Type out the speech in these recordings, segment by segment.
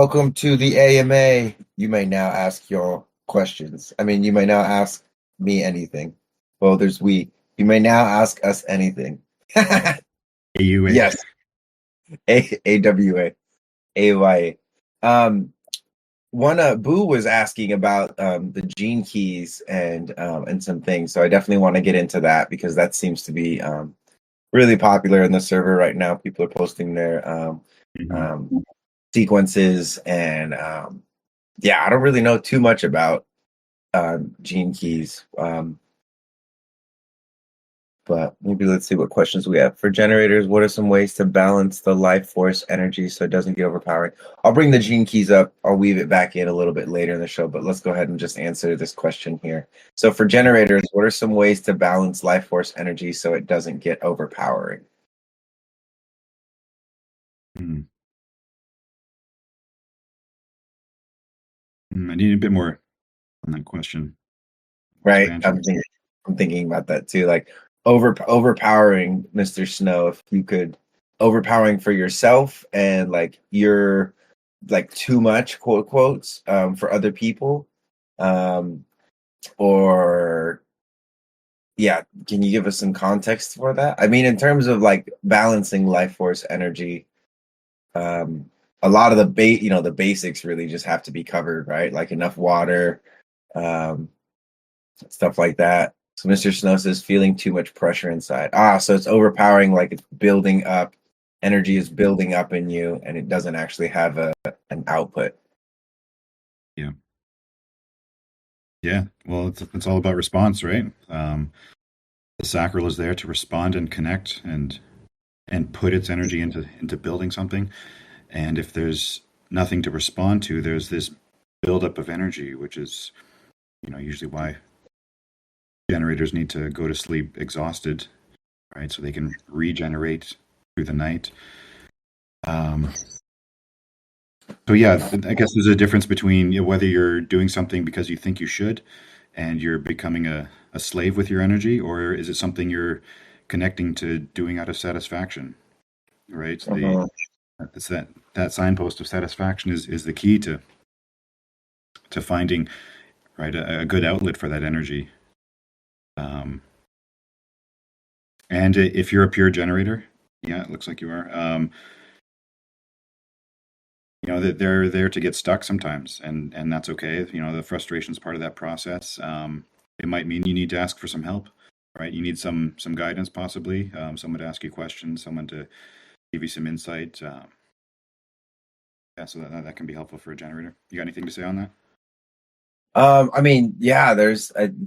Welcome to the AMA. You may now ask your questions. You may now ask me anything. Well, there's we. You may now ask us anything. AUA. Yes. AWA. AYA. Boo was asking about the gene keys and some things. So I definitely want to get into that because that seems to be really popular in the server right now. People are posting their sequences and I don't really know too much about gene keys, but maybe let's see what questions we have. For generators, what are some ways to balance the life force energy so it doesn't get overpowering? I'll bring the gene keys up. I'll weave it back in a little bit later in the show, but let's go ahead and just answer this question here. So for generators, what are some ways to balance life force energy so it doesn't get overpowering? I need a bit more on that question. Right. I'm thinking about that too. Like overpowering, Mr. Snow, if you could overpowering for yourself and like you're like too much quote quotes for other people. Or can you give us some context for that? In terms of like balancing life force energy, a lot of the the basics really just have to be covered, right? Like enough water, stuff like that. So Mr. Snow says feeling too much pressure inside. So it's overpowering, like it's building up. Energy is building up in you and it doesn't actually have an output. Yeah. Yeah. Well, it's all about response, right? The sacral is there to respond and connect and put its energy into building something. And if there's nothing to respond to, there's this buildup of energy, which is, usually why generators need to go to sleep exhausted, right? So they can regenerate through the night. So yeah, I guess there's a difference between whether you're doing something because you think you should and you're becoming a slave with your energy, or is it something you're connecting to doing out of satisfaction, right? So it's that signpost of satisfaction is the key to finding, right, a good outlet for that energy. And if you're a pure generator, it looks like you are. That they're there to get stuck sometimes, and that's okay. The frustration is part of that process. It might mean you need to ask for some help, right? You need some guidance, possibly someone to ask you questions, someone to give you some insight. So that can be helpful for a generator. You got anything to say on that? I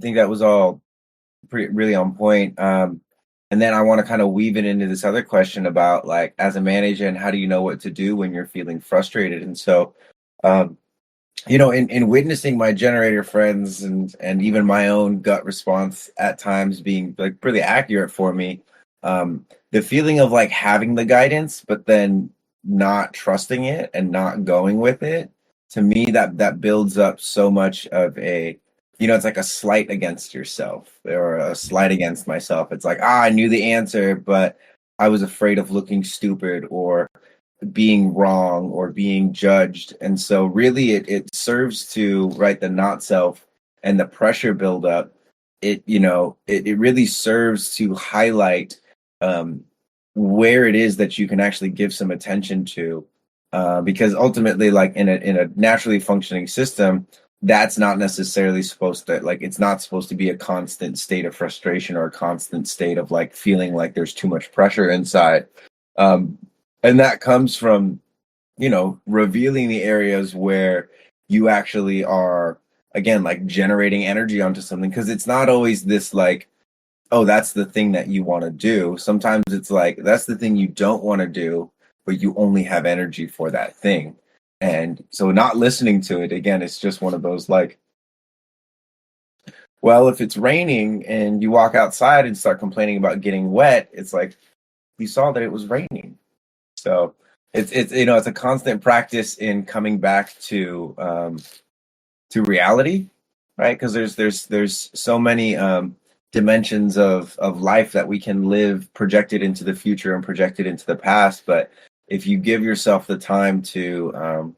think that was all really on point. And then I want to kind of weave it into this other question about like as a manager and how do you know what to do when you're feeling frustrated? And so, in witnessing my generator friends and even my own gut response at times being like pretty accurate for me, the feeling of like having the guidance, but then not trusting it and not going with it, to me, that builds up so much of a, it's like a slight against yourself or a slight against myself. It's like, I knew the answer, but I was afraid of looking stupid or being wrong or being judged. And so really it serves to, right, the not self and the pressure buildup. It really serves to highlight where it is that you can actually give some attention to. Because ultimately, like in a naturally functioning system, that's not necessarily supposed to, like, it's not supposed to be a constant state of frustration or a constant state of like feeling like there's too much pressure inside. And that comes from, revealing the areas where you actually are, again, like generating energy onto something. Because it's not always this like, oh, that's the thing that you want to do. Sometimes it's like, that's the thing you don't want to do, but you only have energy for that thing. And so not listening to it, again, it's just one of those like, well, if it's raining and you walk outside and start complaining about getting wet, it's like, you saw that it was raining. So it's it's a constant practice in coming back to reality, right? Because there's so many dimensions of life that we can live projected into the future and projected into the past. But if you give yourself the time to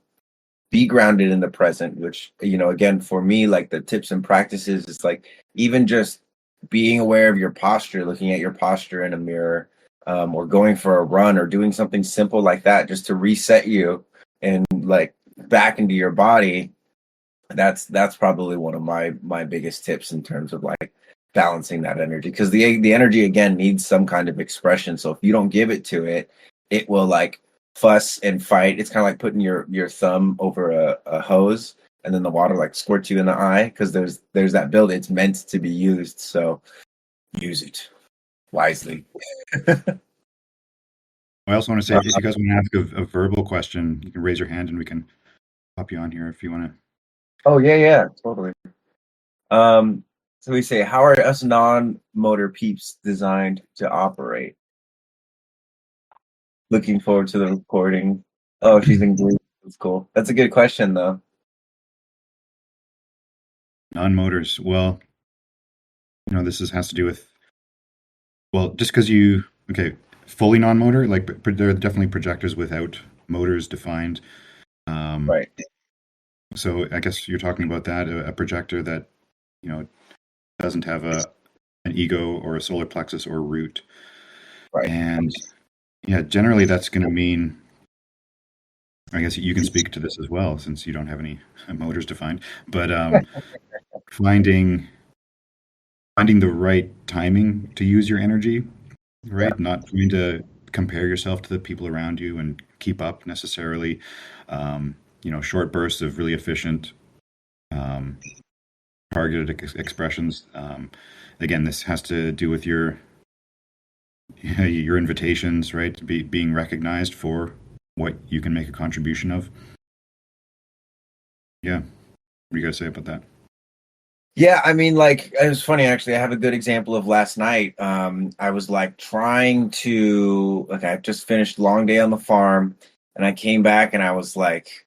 be grounded in the present, which, again, for me, like the tips and practices is like even just being aware of your posture, looking at your posture in a mirror, or going for a run or doing something simple like that just to reset you and like back into your body. That's probably one of my biggest tips in terms of like balancing that energy, because the energy again needs some kind of expression. So if you don't give it to it, it will like fuss and fight. It's kind of like putting your thumb over a hose and then the water like squirts you in the eye, because there's that build. It's meant to be used, so use it wisely. I also want to say, if you guys want to ask a verbal question, you can raise your hand and we can pop you on here if you want to. Oh yeah, totally. So we say, how are us non-motor peeps designed to operate? Looking forward to the recording. Oh, she's in Greece. That's cool. That's a good question, though. Non-motors. Well, this has to do with, well, just because okay, fully non-motor, like there are definitely projectors without motors defined. Right. So I guess you're talking about that, a projector that, doesn't have an ego or a solar plexus or root. Right. And yeah, generally that's going to mean, I guess you can speak to this as well since you don't have any motors defined, but finding the right timing to use your energy, right? Yeah. Not trying to compare yourself to the people around you and keep up necessarily. Short bursts of really efficient, targeted expressions. Again, this has to do with your invitations, right? To being recognized for what you can make a contribution of. Yeah. What do you guys say about that? Yeah, I mean, like, it was funny actually. I have a good example of last night. I was like trying to, like, I just finished a long day on the farm, and I came back and I was like,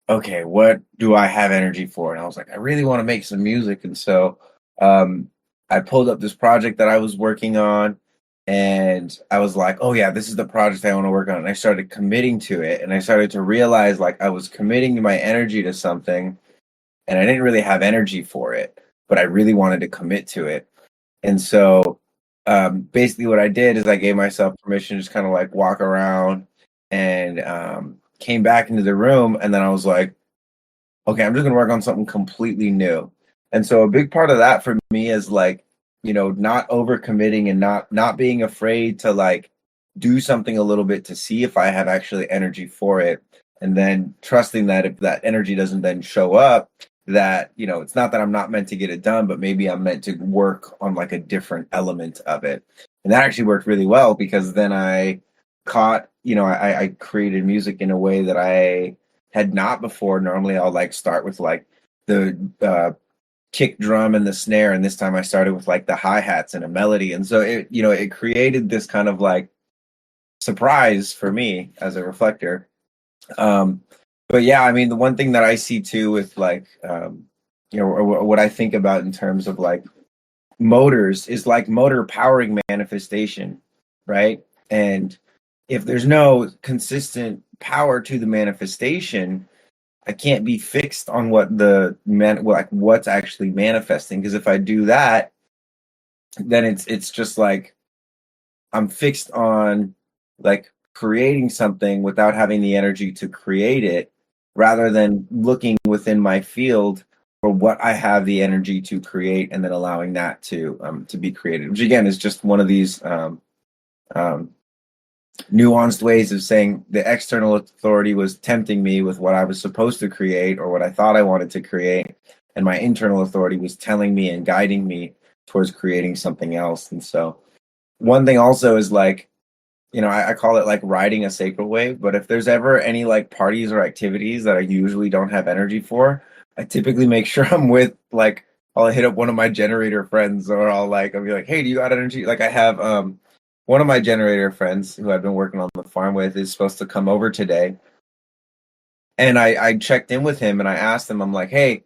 okay, what do I have energy for? And I was like, I really want to make some music. And so I pulled up this project that I was working on, and I was like, oh yeah, this is the project I want to work on. And I started committing to it, and I started to realize like I was committing my energy to something, and I didn't really have energy for it, but I really wanted to commit to it. And so basically what I did is I gave myself permission to just kind of like walk around, and came back into the room, and then I was like, okay, I'm just gonna work on something completely new. And so a big part of that for me is like, not overcommitting and not being afraid to like do something a little bit to see if I have actually energy for it. And then trusting that if that energy doesn't then show up, that, it's not that I'm not meant to get it done, but maybe I'm meant to work on like a different element of it. And that actually worked really well, because then I caught, I created music in a way that I had not before. Normally I'll like start with like the kick drum and the snare, and this time I started with like the hi-hats and a melody. And so it created this kind of like surprise for me as a reflector. But yeah, I mean, the one thing that I see too with like or what I think about in terms of like motors is like motor powering manifestation, right? And if there's no consistent power to the manifestation, I can't be fixed on what what's actually manifesting. Because if I do that, then it's just like I'm fixed on like creating something without having the energy to create it, rather than looking within my field for what I have the energy to create, and then allowing that to be created. Which again is just one of these um, nuanced ways of saying the external authority was tempting me with what I was supposed to create or what I thought I wanted to create, and my internal authority was telling me and guiding me towards creating something else. And so one thing also is like, I call it like riding a sacred wave. But if there's ever any like parties or activities that I usually don't have energy for, I typically make sure I'm with like, I'll hit up one of my generator friends, or I'll be like, hey, do you got energy? Like I have one of my generator friends who I've been working on the farm with is supposed to come over today. And I checked in with him and I asked him, I'm like, hey,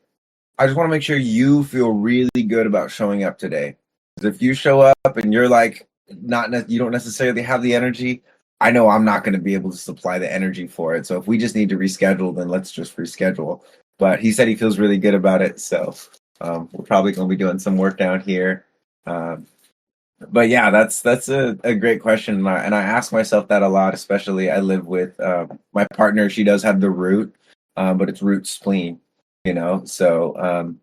I just want to make sure you feel really good about showing up today. Because if you show up and you're like, you don't necessarily have the energy, I know I'm not going to be able to supply the energy for it. So if we just need to reschedule, then let's just reschedule. But he said he feels really good about it. So we're probably going to be doing some work down here. Um, but yeah, that's a great question, and I ask myself that a lot. Especially, I live with my partner. She does have the root, but it's root spleen, so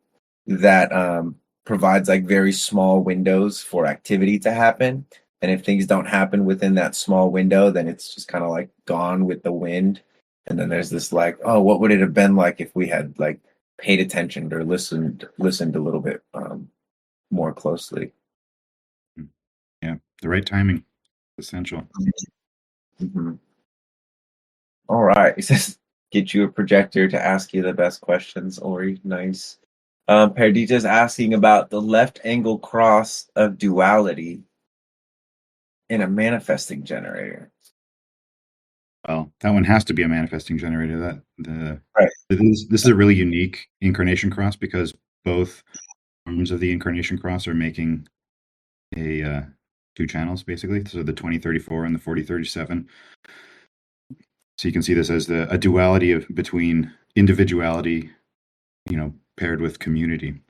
that provides like very small windows for activity to happen. And if things don't happen within that small window, then it's just kind of like gone with the wind. And then there's this like, oh, what would it have been like if we had like paid attention or listened a little bit more closely. Yeah, the right timing is essential. Mm-hmm. All right. He says, get you a projector to ask you the best questions, Ori. Nice. Perdita's asking about the left angle cross of duality in a manifesting generator. Well, that one has to be a manifesting generator. Right. This is a really unique incarnation cross because both arms of the incarnation cross are making a two channels basically. So the 2034 and the 4037. So you can see this as a duality of between individuality, paired with community.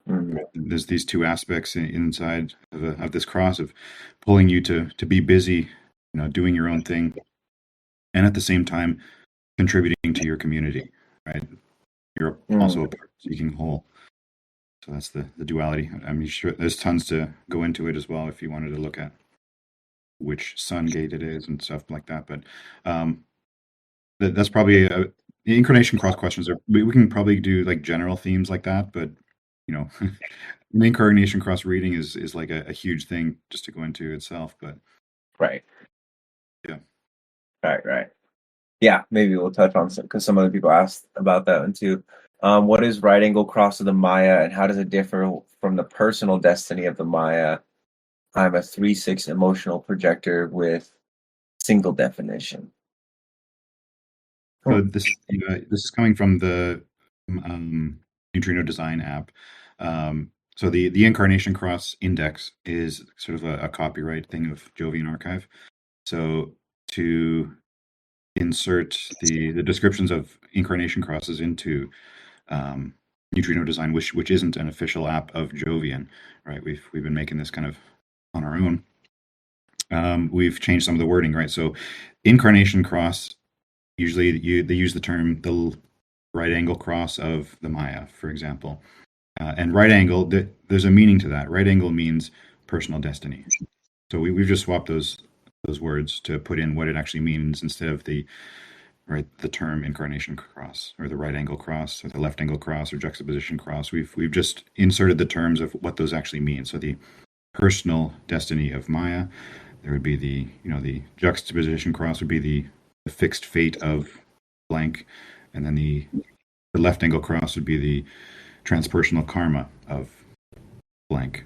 Mm-hmm. There's these two aspects inside of this cross of pulling you to be busy, doing your own thing, and at the same time contributing to your community. Right? You're also a part-seeking whole. So that's the duality. I'm sure there's tons to go into it as well if you wanted to look at which sun gate it is and stuff like that. But that's probably the incarnation cross questions are we can probably do like general themes like that, but the incarnation cross reading is like a huge thing just to go into itself. But Right. yeah, Right. Yeah, maybe we'll touch on some because some other people asked about that one too. What is right angle cross of the Maya, and how does it differ from the personal destiny of the Maya? I'm a 3/6 emotional projector with single definition. so Hmm. this is coming from the neutrino design app. So the incarnation cross index is sort of a copyright thing of Jovian Archive. So to insert the descriptions of incarnation crosses into neutrino design, which isn't an official app of Jovian, right? We've been making this kind of on our own. We've changed some of the wording, right? So incarnation cross, usually they use the term the right angle cross of the Maya, for example. And right angle, there's a meaning to that. Right angle means personal destiny. So we've just swapped those words to put in what it actually means instead of the term incarnation cross or the right angle cross or the left angle cross or juxtaposition cross. We've just inserted the terms of what those actually mean. So the personal destiny of Maya, there would be the juxtaposition cross would be the fixed fate of blank, and then the left angle cross would be the transpersonal karma of blank,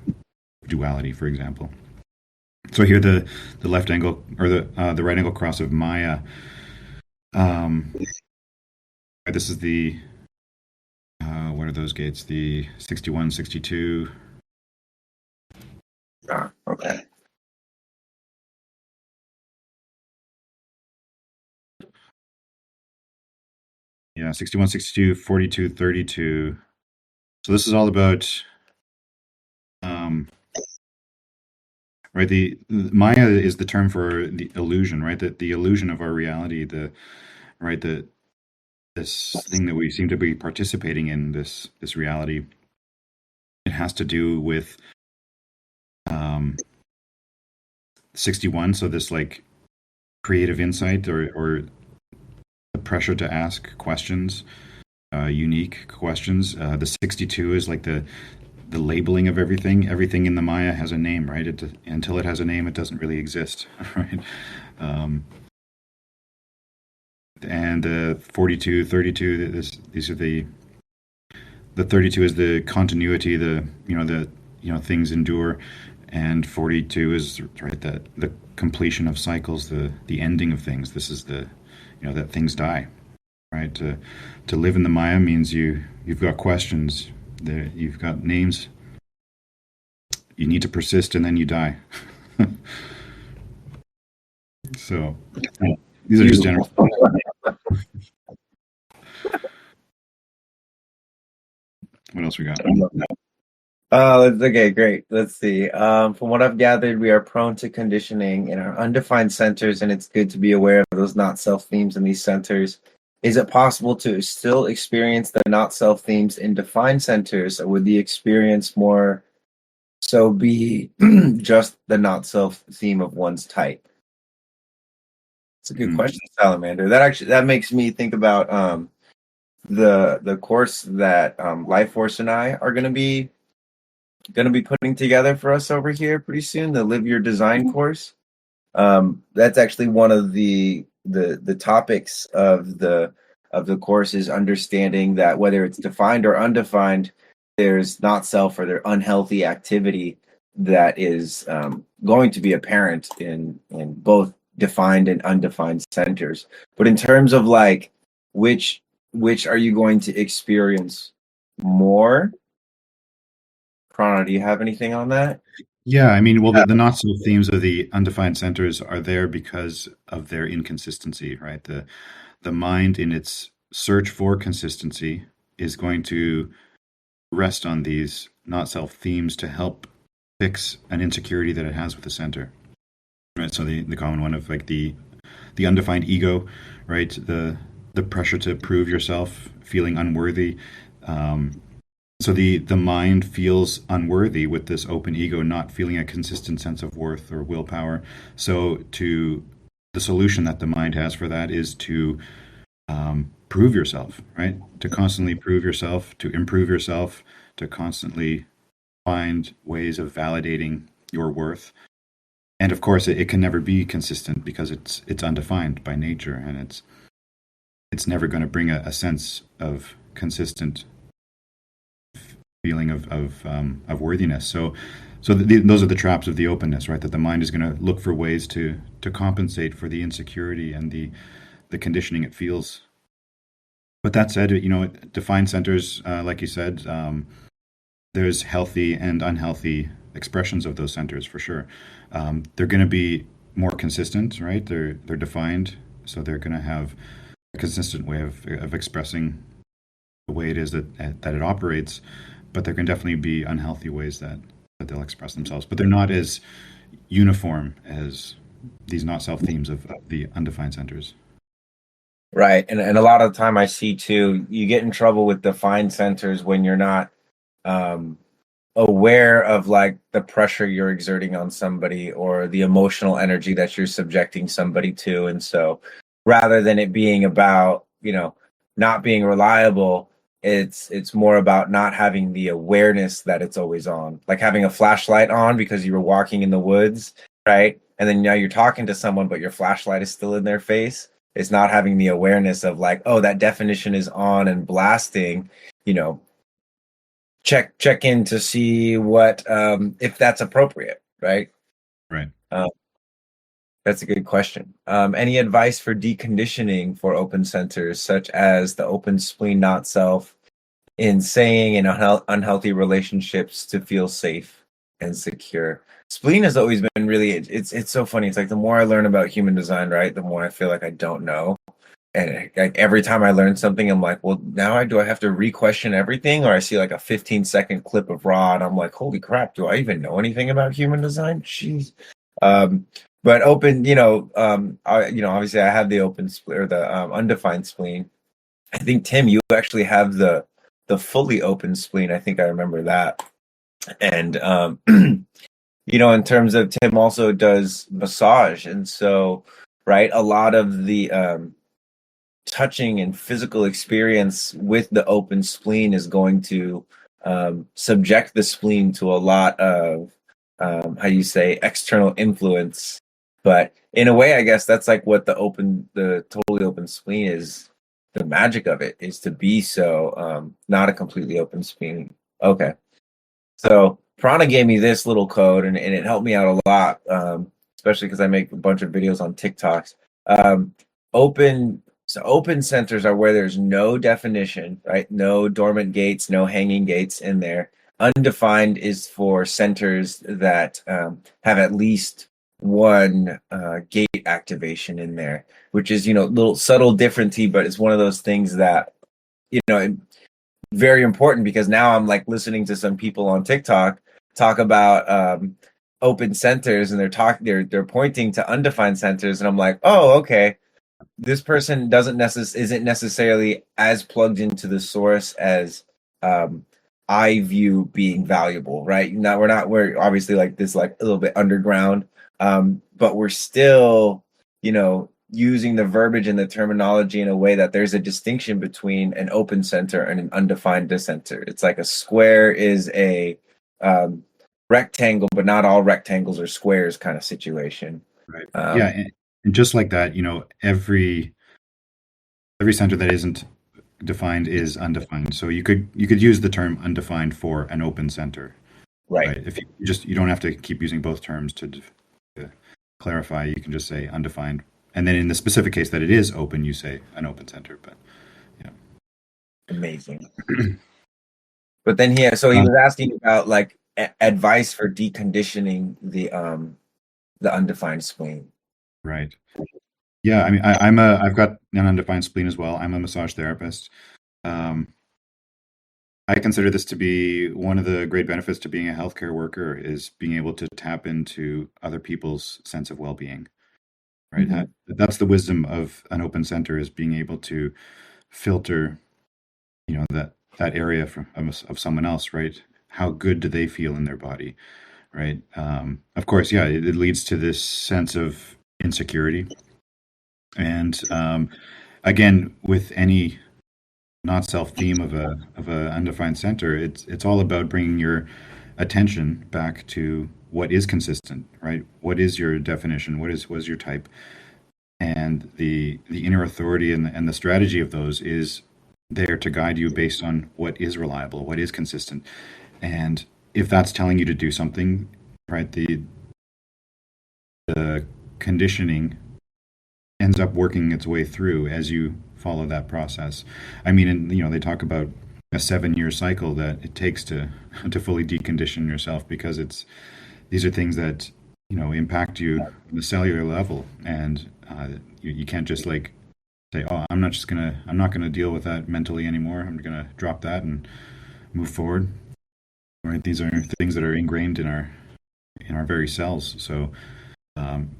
duality, for example. So here the left angle or the right angle cross of Maya. This is the what are those gates? The 61, 62. Okay. Yeah, 61, 62, 42, 32. So this is all about right, the Maya is the term for the illusion, right? The illusion of our reality, this thing that we seem to be participating in, this reality. It has to do with 61, so this like creative insight or the pressure to ask questions, unique questions. The 62 is like the labeling of everything. Everything in the Maya has a name, right? Until it has a name, it doesn't really exist, right? And the 42, 32, these are the 32 is the continuity, things endure, and 42 is right the completion of cycles, the ending of things. This is that things die, right? To live in the Maya means you've got questions, you've got names, you need to persist, and then you die. So these are just general. Beautiful. What else we got? Okay, great. Let's see. From what I've gathered, we are prone to conditioning in our undefined centers, and it's good to be aware of those not self themes in these centers. Is it possible to still experience the not self themes in defined centers, or would the experience more so be just the not self theme of one's type? It's a good Hmm. question, Salamander. That makes me think about the course that Life Force and I are going to be putting together for us over here pretty soon, the Live Your Design course. That's actually one of the topics of the course is understanding that whether it's defined or undefined, there's not self or there unhealthy activity that is going to be apparent in both defined and undefined centers. But in terms of like which which are you going to experience more? Prana, do you have anything on that? Yeah, I mean, well, the not so themes of the undefined centers are there because of their inconsistency, right? The mind in its search for consistency is going to rest on these not self themes to help fix an insecurity that it has with the center, right? So the common one of like the undefined ego, right? The pressure to prove yourself, feeling unworthy. Um, so the mind feels unworthy with this open ego, not feeling a consistent sense of worth or willpower. So to the solution that the mind has for that is to prove yourself, right? To constantly prove yourself, to improve yourself, to constantly find ways of validating your worth. And of course, it can never be consistent because it's undefined by nature, and it's never going to bring a sense of consistent feeling of worthiness. Those are the traps of the openness, right? That the mind is going to look for ways to compensate for the insecurity and the conditioning it feels. But that said, defined centers, like you said, there's healthy and unhealthy expressions of those centers for sure. They're going to be more consistent, right? They're defined, so they're going to have a consistent way of expressing the way it is that it operates. But there can definitely be unhealthy ways that they'll express themselves. But they're not as uniform as these not self themes of the undefined centers. Right. And a lot of the time I see too, you get in trouble with defined centers when you're not um aware of like the pressure you're exerting on somebody or the emotional energy that you're subjecting somebody to. And so rather than it being about, not being reliable, it's more about not having the awareness that it's always on. Like having a flashlight on because you were walking in the woods, right? And then now you're talking to someone, but your flashlight is still in their face. It's not having the awareness of like, oh, that definition is on and blasting, you know, check in to see what if that's appropriate, right? Right. Um, that's a good question. Any advice for deconditioning for open centers, such as the open spleen not self, in saying in unhealthy relationships to feel safe and secure? Spleen has always been really it's so funny. It's like the more I learn about human design, right, the more I feel like I don't know. And like every time I learn something, I'm like, well, now do I have to re-question everything? Or I see like a 15-second clip of Raw, and I'm like, holy crap, do I even know anything about human design? Jeez. Um, but open, obviously I have the open spleen or the undefined spleen. I think Tim, you actually have the fully open spleen. I think I remember that. And in terms of Tim also does massage, and so right, a lot of the touching and physical experience with the open spleen is going to subject the spleen to a lot of how you say external influence. But in a way, I guess that's like what the totally open spleen is. The magic of it is to be so not a completely open spleen. Okay, so Prana gave me this little code, and it helped me out a lot, especially because I make a bunch of videos on TikToks. Um, open centers are where there's no definition, right? No dormant gates, no hanging gates in there. Undefined is for centers that have at least one gate activation in there, which is, a little subtle differency, but it's one of those things that, very important, because now I'm like listening to some people on TikTok talk about open centers, and they're pointing to undefined centers, and I'm like, oh, okay, this person isn't necessarily as plugged into the source as um, I view being valuable, right? Now we're obviously like this, like a little bit underground, but we're still, using the verbiage and the terminology in a way that there's a distinction between an open center and an undefined center. It's like a square is a um, rectangle, but not all rectangles are squares kind of situation. Right. Yeah, Um, and just like that, every center that isn't defined is undefined. So you could use the term undefined for an open center, right. right? If you don't have to keep using both terms to clarify. You can just say undefined, and then in the specific case that it is open, you say an open center. But yeah, Amazing. But then he uh, was asking about like advice for deconditioning the undefined spleen. right. Yeah, I mean, I've got an undefined spleen as well. I'm a massage therapist. Um, I consider this to be one of the great benefits to being a healthcare worker is being able to tap into other people's sense of well-being, right? Hmm. That's the wisdom of an open center is being able to filter, that area of someone else, right? How good do they feel in their body, right? Of course, yeah, it leads to this sense of insecurity, and again, with any not self theme of a undefined center, it's all about bringing your attention back to what is consistent, right? What is your definition? What is your type? And the inner authority and the strategy of those is there to guide you based on what is reliable, what is consistent. And if that's telling you to do something, right, the conditioning ends up working its way through as you follow that process. I mean, and they talk about a 7-year cycle that it takes to to fully decondition yourself because these are things that impact you on the cellular level, and you can't just like say, oh, I'm not gonna deal with that mentally anymore. I'm gonna drop that and move forward. Right? These are things that are ingrained in our very cells. So um,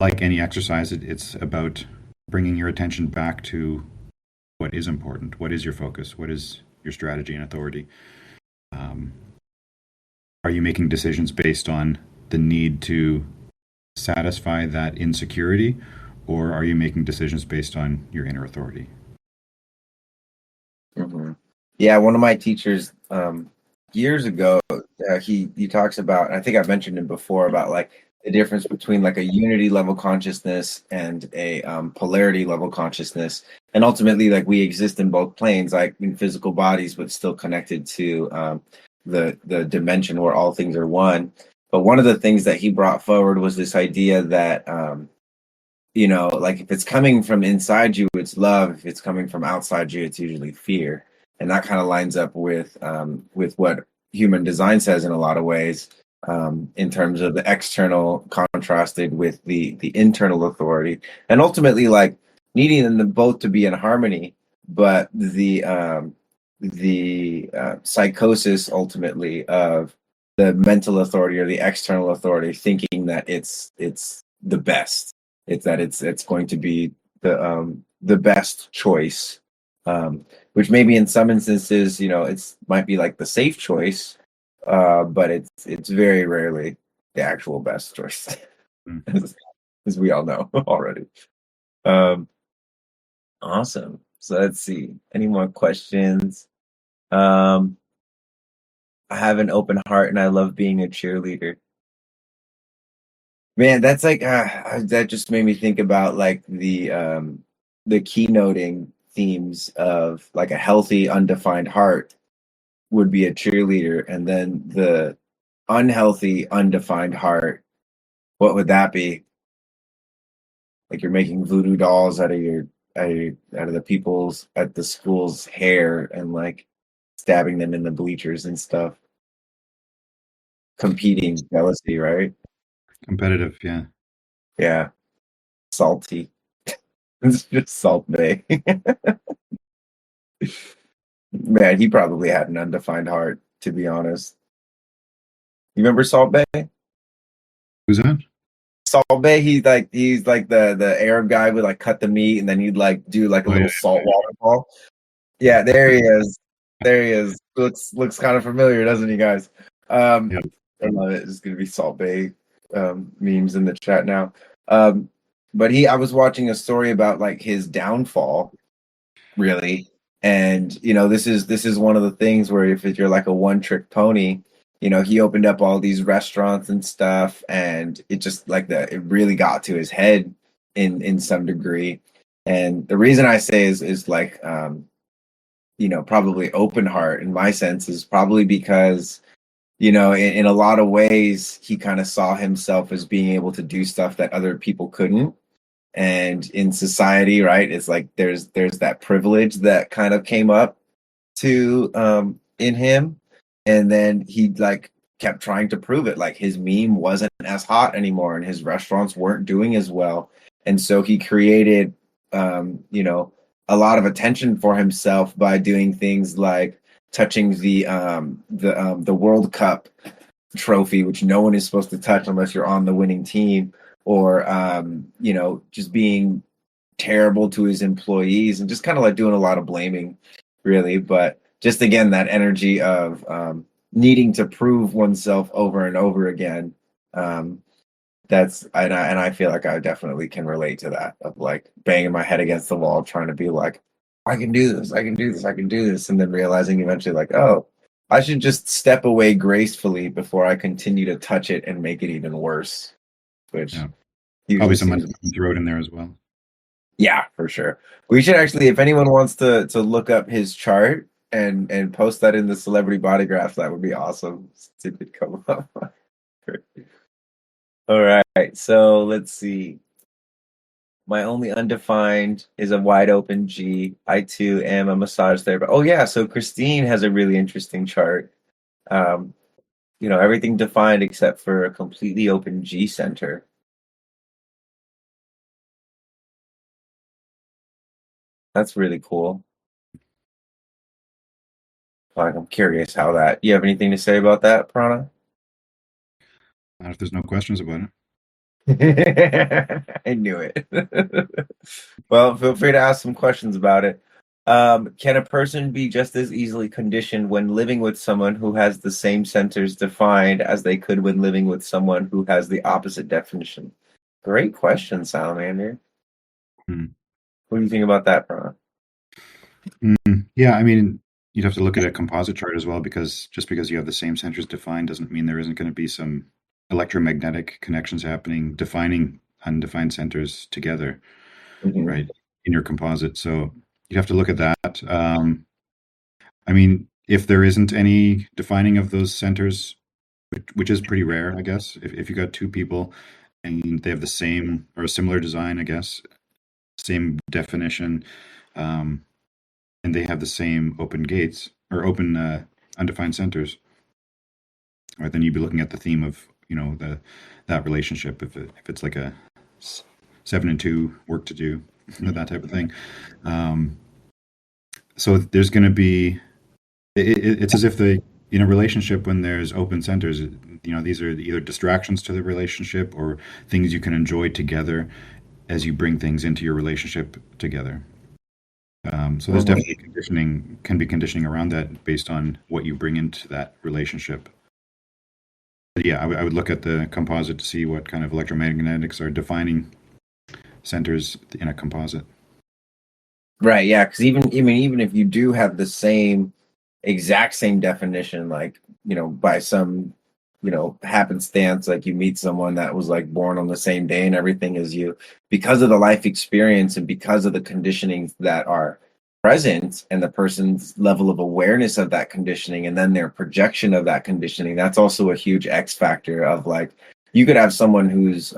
like any exercise, it's about bringing your attention back to what is important, what is your focus, what is your strategy and authority. Um, are you making decisions based on the need to satisfy that insecurity, or are you making decisions based on your inner authority? Hmm. Yeah, one of my teachers years ago, he talks about, and I think I've mentioned him before, about like the difference between like a unity level consciousness and a polarity level consciousness, and ultimately like we exist in both planes, like in physical bodies, but still connected to the dimension where all things are one. But one of the things that he brought forward was this idea that like if it's coming from inside you, it's love. If it's coming from outside you, it's usually fear. And that kind of lines up with what human design says in a lot of ways, in terms of the external contrasted with the internal authority, and ultimately like needing them both to be in harmony. But the psychosis ultimately of the mental authority or the external authority thinking that it's the best, it's going to be the best choice, which maybe in some instances, it's might be like the safe choice, but it's very rarely the actual best choice, Mm. as we all know already. Um, awesome. So let's see. Any more questions? Um, I have an open heart and I love being a cheerleader. Man, that's like that just made me think about like the keynoting themes of like a healthy undefined heart would be a cheerleader, and then the unhealthy undefined heart, what would that be? Like you're making voodoo dolls out of the people's at the school's hair and like stabbing them in the bleachers and stuff. Competing jealousy, right? Competitive, yeah. Yeah, salty. It's just Salt Bay. Man, he probably had an undefined heart, to be honest. You remember Salt Bay? Who's that? Salt Bay, he's like the Arab guy would like cut the meat and then he'd like do like a Oh yeah, little salt waterfall. Yeah, there he is. There he is. Looks kind of familiar, doesn't he, guys? Um, yeah. I love it. It's gonna be Salt Bay memes in the chat now. Um, but I was watching a story about like his downfall, really. And this is one of the things where if you're like a one trick pony, he opened up all these restaurants and stuff, and it just like that it really got to his head in some degree. And the reason I say is like probably open heart in my sense is probably because in a lot of ways he kind of saw himself as being able to do stuff that other people couldn't. And in society, right, it's like there's that privilege that kind of came up to in him, and then he like kept trying to prove it. Like his meme wasn't as hot anymore and his restaurants weren't doing as well, and so he created a lot of attention for himself by doing things like touching the World Cup trophy, which no one is supposed to touch unless you're on the winning team, or just being terrible to his employees and just kind of like doing a lot of blaming, really. But just again, that energy of needing to prove oneself over and over again. And I feel like I definitely can relate to that, of like banging my head against the wall, trying to be like, I can do this, I can do this, I can do this, and then realizing eventually, like, oh, I should just step away gracefully before I continue to touch it and make it even worse, which Yeah. Probably usually some seems. undefined throat in there as well. Yeah, for sure. We should actually, if anyone wants to look up his chart and post that in the celebrity body graph, that would be awesome. See if it come up. All right, so let's see. My only undefined is a wide open G. I too am a massage therapist. Oh yeah, so Christine has a really interesting chart. Um, everything defined except for a completely open G center. That's really cool. Like, I'm curious how that. You have anything to say about that, Prana? Not if there's no questions about it. I knew it. Well, feel free to ask some questions about it. Can a person be just as easily conditioned when living with someone who has the same centers defined as they could when living with someone who has the opposite definition? Great question, Salamander. Hmm. What do you think about that, Prana? Yeah, I mean, you'd have to look at a composite chart as well, because just because you have the same centers defined doesn't mean there isn't going to be some electromagnetic connections happening, defining undefined centers together, Mhm. right, in your composite. So you have to look at that. I mean, if there isn't any defining of those centers, which is pretty rare, I guess, if you got two people and they have the same or a similar design, I guess, same definition, um, and they have the same open gates or open undefined centers, right? Then you'd be looking at the theme of that relationship. If it's like a 7 and 2 work to do, that type of thing. Um, so there's going to be it's as if the in a relationship when there's open centers, these are either distractions to the relationship or things you can enjoy together as you bring things into your relationship together. So there's Mhm. definitely can be conditioning around that based on what you bring into that relationship. But yeah, I would look at the composite to see what kind of electromagnetics are defining centers in a composite. Right, yeah, because even if you do have the same exact same definition, like by some happenstance, like you meet someone that was like born on the same day and everything as you, because of the life experience and because of the conditionings that are present and the person's level of awareness of that conditioning and then their projection of that conditioning, that's also a huge X factor of like you could have someone who's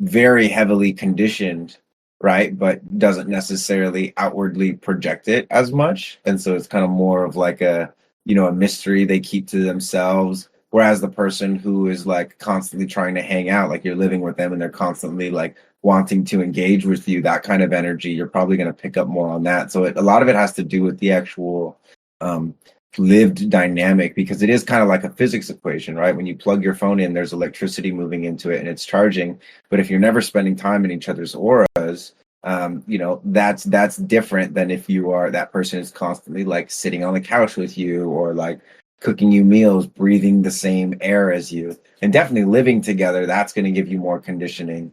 very heavily conditioned, right, but doesn't necessarily outwardly project it as much, and so it's kind of more of like a mystery they keep to themselves, Whereas the person who is like constantly trying to hang out, like you're living with them and they're constantly like wanting to engage with you, that kind of energy, you're probably going to pick up more on that. So a lot of it has to do with the actual um, lived dynamic, because it is kind of like a physics equation, right? When you plug your phone in, there's electricity moving into it and it's charging. But if you're never spending time in each other's auras, that's different than if you are that person is constantly like sitting on the couch with you, or like cooking you meals, breathing the same air as you, and definitely living together. That's going to give you more conditioning,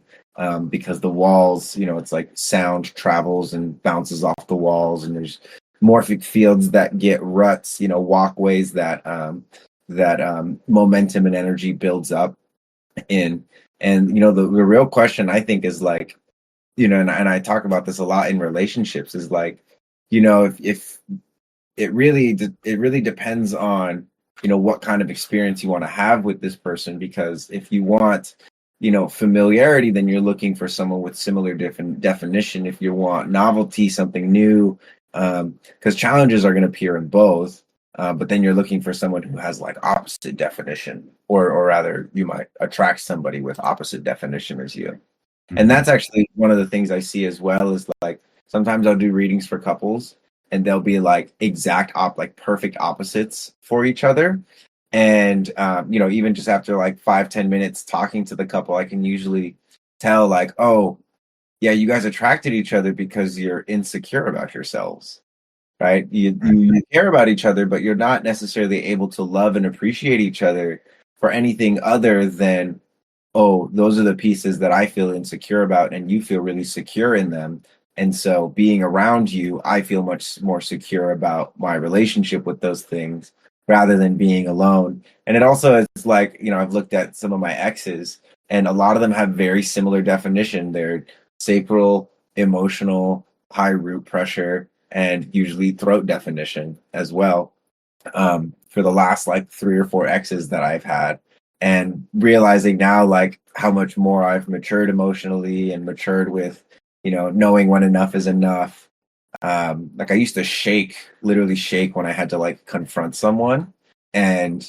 because the walls, it's like sound travels and bounces off the walls, and there's morphic fields that get ruts, walkways that momentum and energy builds up in. And the real question, I think, is like, and I talk about this a lot in relationships, is like, if it really depends on what kind of experience you want to have with this person. Because if you want familiarity, then you're looking for someone with similar different definition. If you want novelty, something new, because challenges are going to appear in both, but then you're looking for someone who has like opposite definition, or rather you might attract somebody with opposite definition as you. And Mm-hmm. that's actually one of the things I see as well, is like sometimes I'll do readings for couples and they'll be like like perfect opposites for each other. And even just after like 5-10 minutes talking to the couple, I can usually tell like, oh yeah, you guys attracted each other because you're insecure about yourselves, right? You care about each other, but you're not necessarily able to love and appreciate each other for anything other than, oh, those are the pieces that I feel insecure about, and you feel really secure in them. And so being around you, I feel much more secure about my relationship with those things rather than being alone. And it also is like, I've looked at some of my exes, and a lot of them have very similar definition. They're sacral, emotional, high root pressure, and usually throat definition as well, for the last like 3 or 4 exes that I've had. And realizing now like how much more I've matured emotionally and matured with, knowing when enough is enough. Like I used to literally shake when I had to like confront someone. And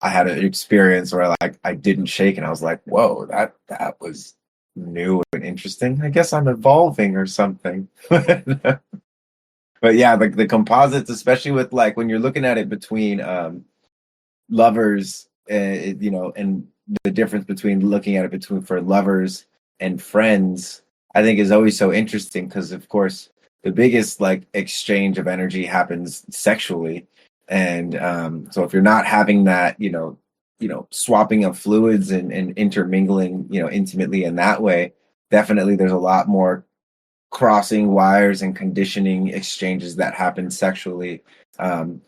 I had an experience where like I didn't shake and I was like, whoa, that was new and interesting. I guess I'm evolving or something. But yeah, like the composites, especially with like when you're looking at it between lovers, and the difference between looking at it between for lovers and friends, I think is always so interesting, because of course the biggest like exchange of energy happens sexually. And so if you're not having that, swapping of fluids and intermingling, intimately in that way, definitely there's a lot more crossing wires and conditioning exchanges that happen sexually.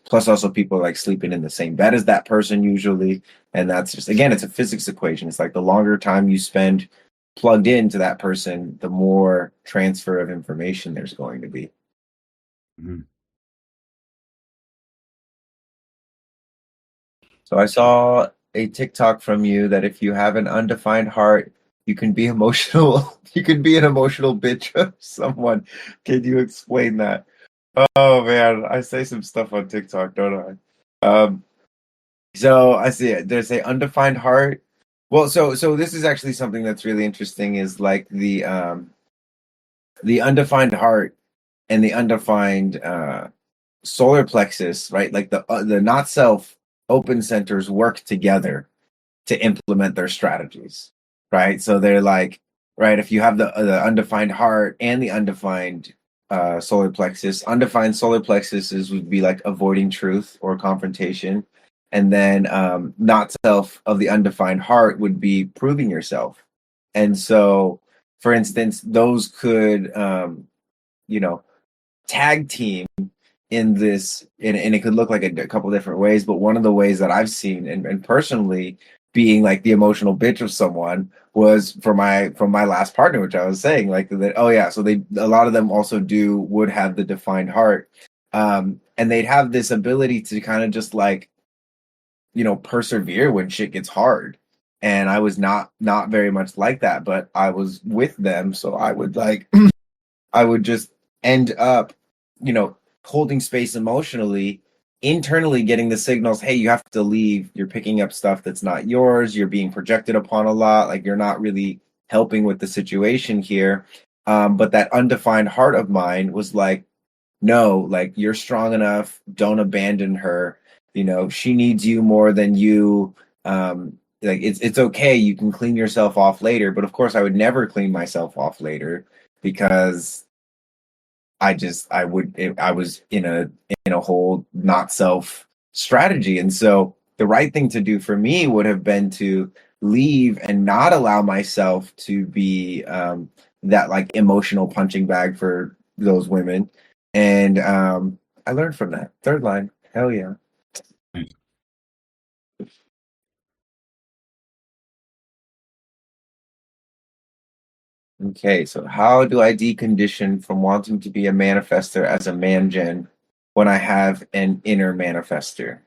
Plus, also people like sleeping in the same bed as that person usually, and that's just, again, it's a physics equation. It's like the longer time you spend plugged into that person, the more transfer of information there's going to be. Mm-hmm. So I saw a TikTok from you that if you have an undefined heart, you can be emotional. You can be an emotional bitch of someone. Can you explain that? Oh man, I say some stuff on TikTok, don't I? So I see it. There's a undefined heart. Well, so this is actually something that's really interesting, is like the undefined heart and the undefined solar plexus, right? Like the not self open centers work together to implement their strategies, right? So they're like, right, if you have the undefined heart and the undefined solar plexus, undefined solar plexuses would be like avoiding truth or confrontation. And then not self of the undefined heart would be proving yourself. And so, for instance, those could, you know, tag team in this, and it could look like a couple different ways. But one of the ways that I've seen, and personally being like the emotional bitch of someone, was for my from my last partner, which I was saying like that. Oh yeah, so they, a lot of them also would have the defined heart, and they'd have this ability to kind of just like, persevere when shit gets hard. And I was not very much like that, but I was with them, so I would like I would just end up, you know, holding space emotionally internally getting the signals, hey, you have to leave, you're picking up stuff that's not yours, you're being projected upon a lot, like you're not really helping with the situation here. But that undefined heart of mine was like, no, like you're strong enough, don't abandon her. She needs you more than you. Like it's okay, you can clean yourself off later. But of course I would never clean myself off later, because I was in a whole not self strategy. And so the right thing to do for me would have been to leave and not allow myself to be that like emotional punching bag for those women. And I learned from that. Third line, hell yeah. Okay, so how do I decondition from wanting to be a manifester as a man gen when I have an inner manifester?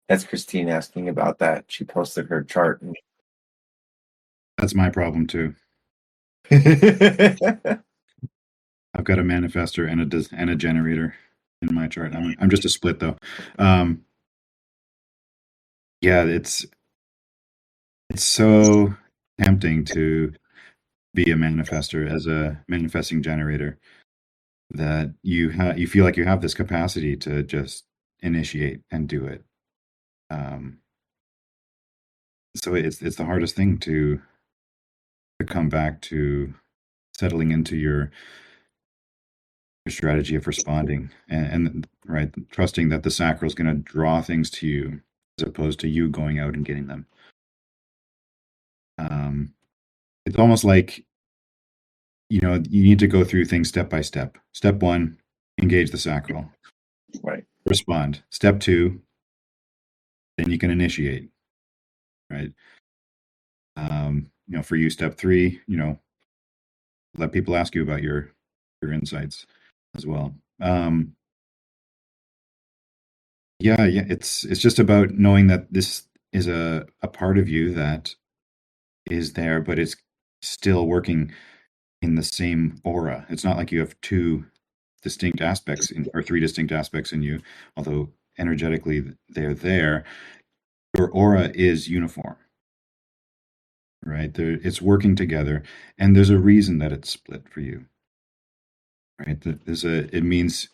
That's Christine asking about that. She posted her chart. That's my problem too. I've got a manifester and a generator in my chart. I'm just a split though. Um, yeah, it's so tempting to be a manifester as a manifesting generator, that you feel like you have this capacity to just initiate and do it. Um, so it's the hardest thing to come back to settling into your strategy of responding, and right, trusting that the sacral is going to draw things to you as opposed to you going out and getting them. Um, it's almost like, you need to go through things step by step. Step one, engage the sacral, Right. respond. Step two, then you can initiate, right? For you, step three, let people ask you about your insights as well. Yeah, it's just about knowing that this is a part of you that is there, but it's still working in the same aura. It's not like you have two distinct aspects or three distinct aspects in you, although energetically they're there. Your aura is uniform, right? It's working together, and there's a reason that it's split for you, right? It means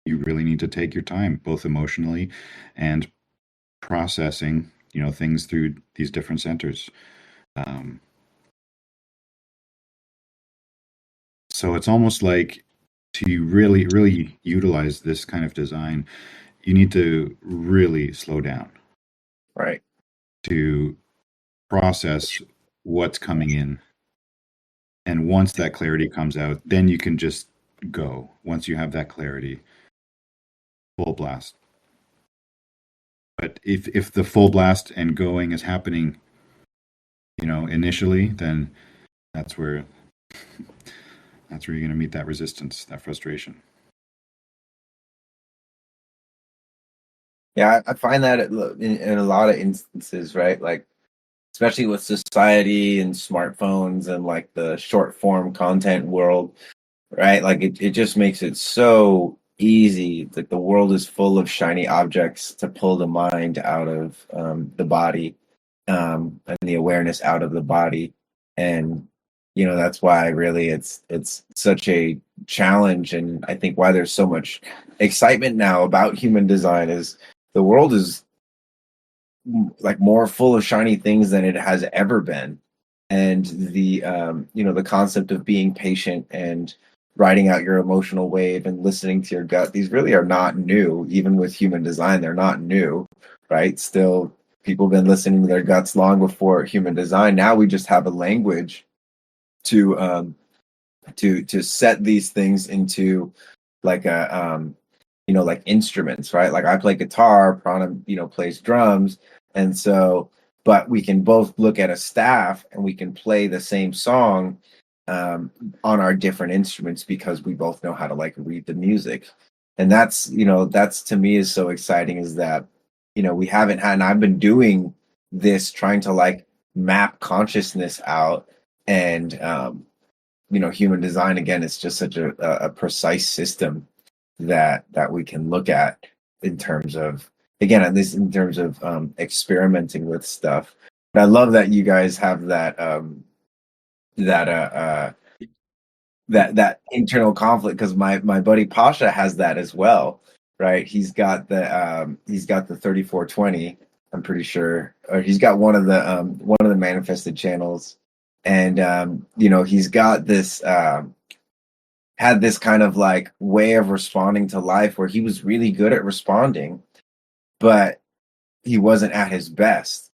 you really need to take your time, both emotionally and processing, things through these different centers. Um, so it's almost like, to really, really utilize this kind of design, you need to really slow down Right. to process what's coming in. And once that clarity comes out, then you can just go. Once you have that clarity, full blast. But if the full blast and going is happening, initially, then that's where you're going to meet that resistance, that frustration. Yeah, I find that in a lot of instances, right? Like, especially with society and smartphones and like the short form content world, right? Like it just makes it so easy. Like the world is full of shiny objects to pull the mind out of the body, and the awareness out of the body. And that's why really it's such a challenge, and I think why there's so much excitement now about human design is the world is like more full of shiny things than it has ever been. And the concept of being patient and riding out your emotional wave and listening to your gut, these really are not new. Even with human design, they're not new, right? Still, people have been listening to their guts long before human design. Now we just have a language to to set these things into like a like instruments, right? Like I play guitar, Prana plays drums. And so, but we can both look at a staff and we can play the same song on our different instruments because we both know how to like read the music. And that's to me is so exciting, is that we haven't had, and I've been doing this, trying to like map consciousness out. And human design, again, it's just such a precise system. that we can look at in terms of, again, at least in terms of experimenting with stuff. But I love that you guys have that that internal conflict, because my buddy Pasha has that as well, right? He's got the 3420, I'm pretty sure, or he's got one of the manifested channels, and he's got this had this kind of like way of responding to life where he was really good at responding, but he wasn't at his best.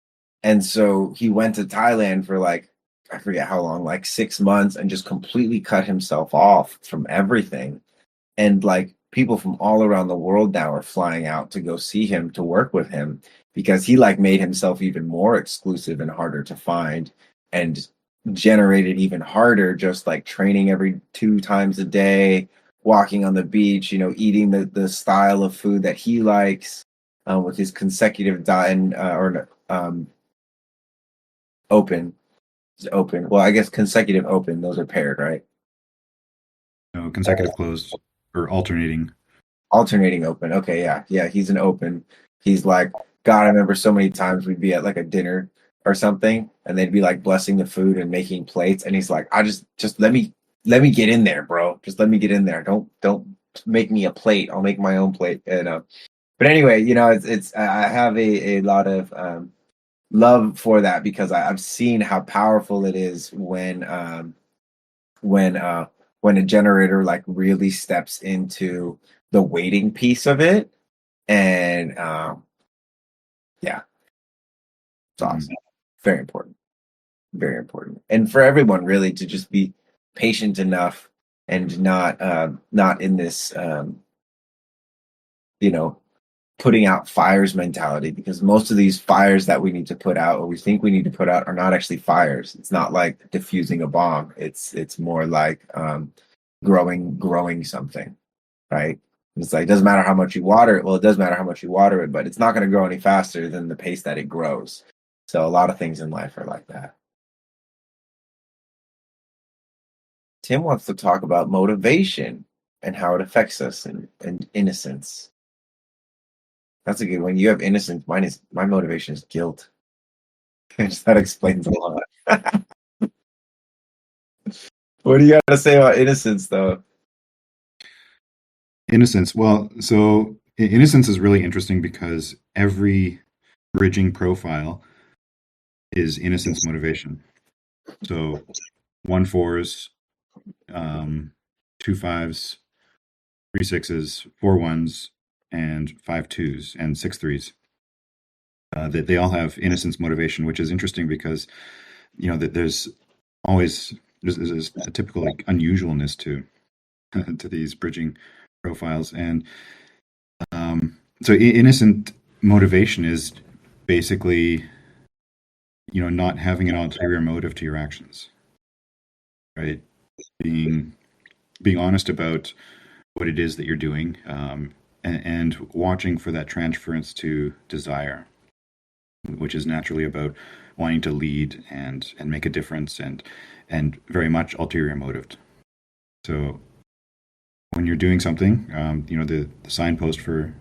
And so he went to Thailand for like, I forget how long, like 6 months, and just completely cut himself off from everything. And like people from all around the world now are flying out to go see him, to work with him, because he like made himself even more exclusive and harder to find, and generated even harder, just like training every 2 times a day, walking on the beach, eating the style of food that he likes, with his consecutive diet, or open. Open. Well, I guess consecutive open. Those are paired, right? No, consecutive closed or alternating. Alternating open. Okay, yeah, yeah. He's an open. He's like, God, I remember so many times we'd be at like a dinner or something, and they'd be like blessing the food and making plates, and he's like, I just let me get in there, bro. Just let me get in there. Don't make me a plate. I'll make my own plate. And but anyway, it's I have a lot of love for that, because I've seen how powerful it is when when a generator like really steps into the waiting piece of it, and yeah, it's Mhm. awesome. Very important, very important, and for everyone really to just be patient enough, and not in this you know putting out fires mentality, because most of these fires that we need to put out, or we think we need to put out, are not actually fires. It's not like diffusing a bomb. It's more like growing something, right? It's like, it doesn't matter how much you water it. Well, it does matter how much you water it, but it's not going to grow any faster than the pace that it grows. So a lot of things in life are like that. Tim wants to talk about motivation and how it affects us, and innocence. That's a good one. You have innocence. My motivation is guilt. That explains a lot. What do you got to say about innocence, though? Innocence. Well, so innocence is really interesting because every bridging profile is innocence motivation. So 1 4s, 2 5s, 3 6s, 4 1s, and 5 2s, and 6 3s. That they all have innocence motivation, which is interesting because that there's always there's a typical like unusualness to to these bridging profiles, and so innocent motivation is basically not having an ulterior motive to your actions, right? Being honest about what it is that you're doing, and watching for that transference to desire, which is naturally about wanting to lead and make a difference, and very much ulterior motived. So when you're doing something, the signpost for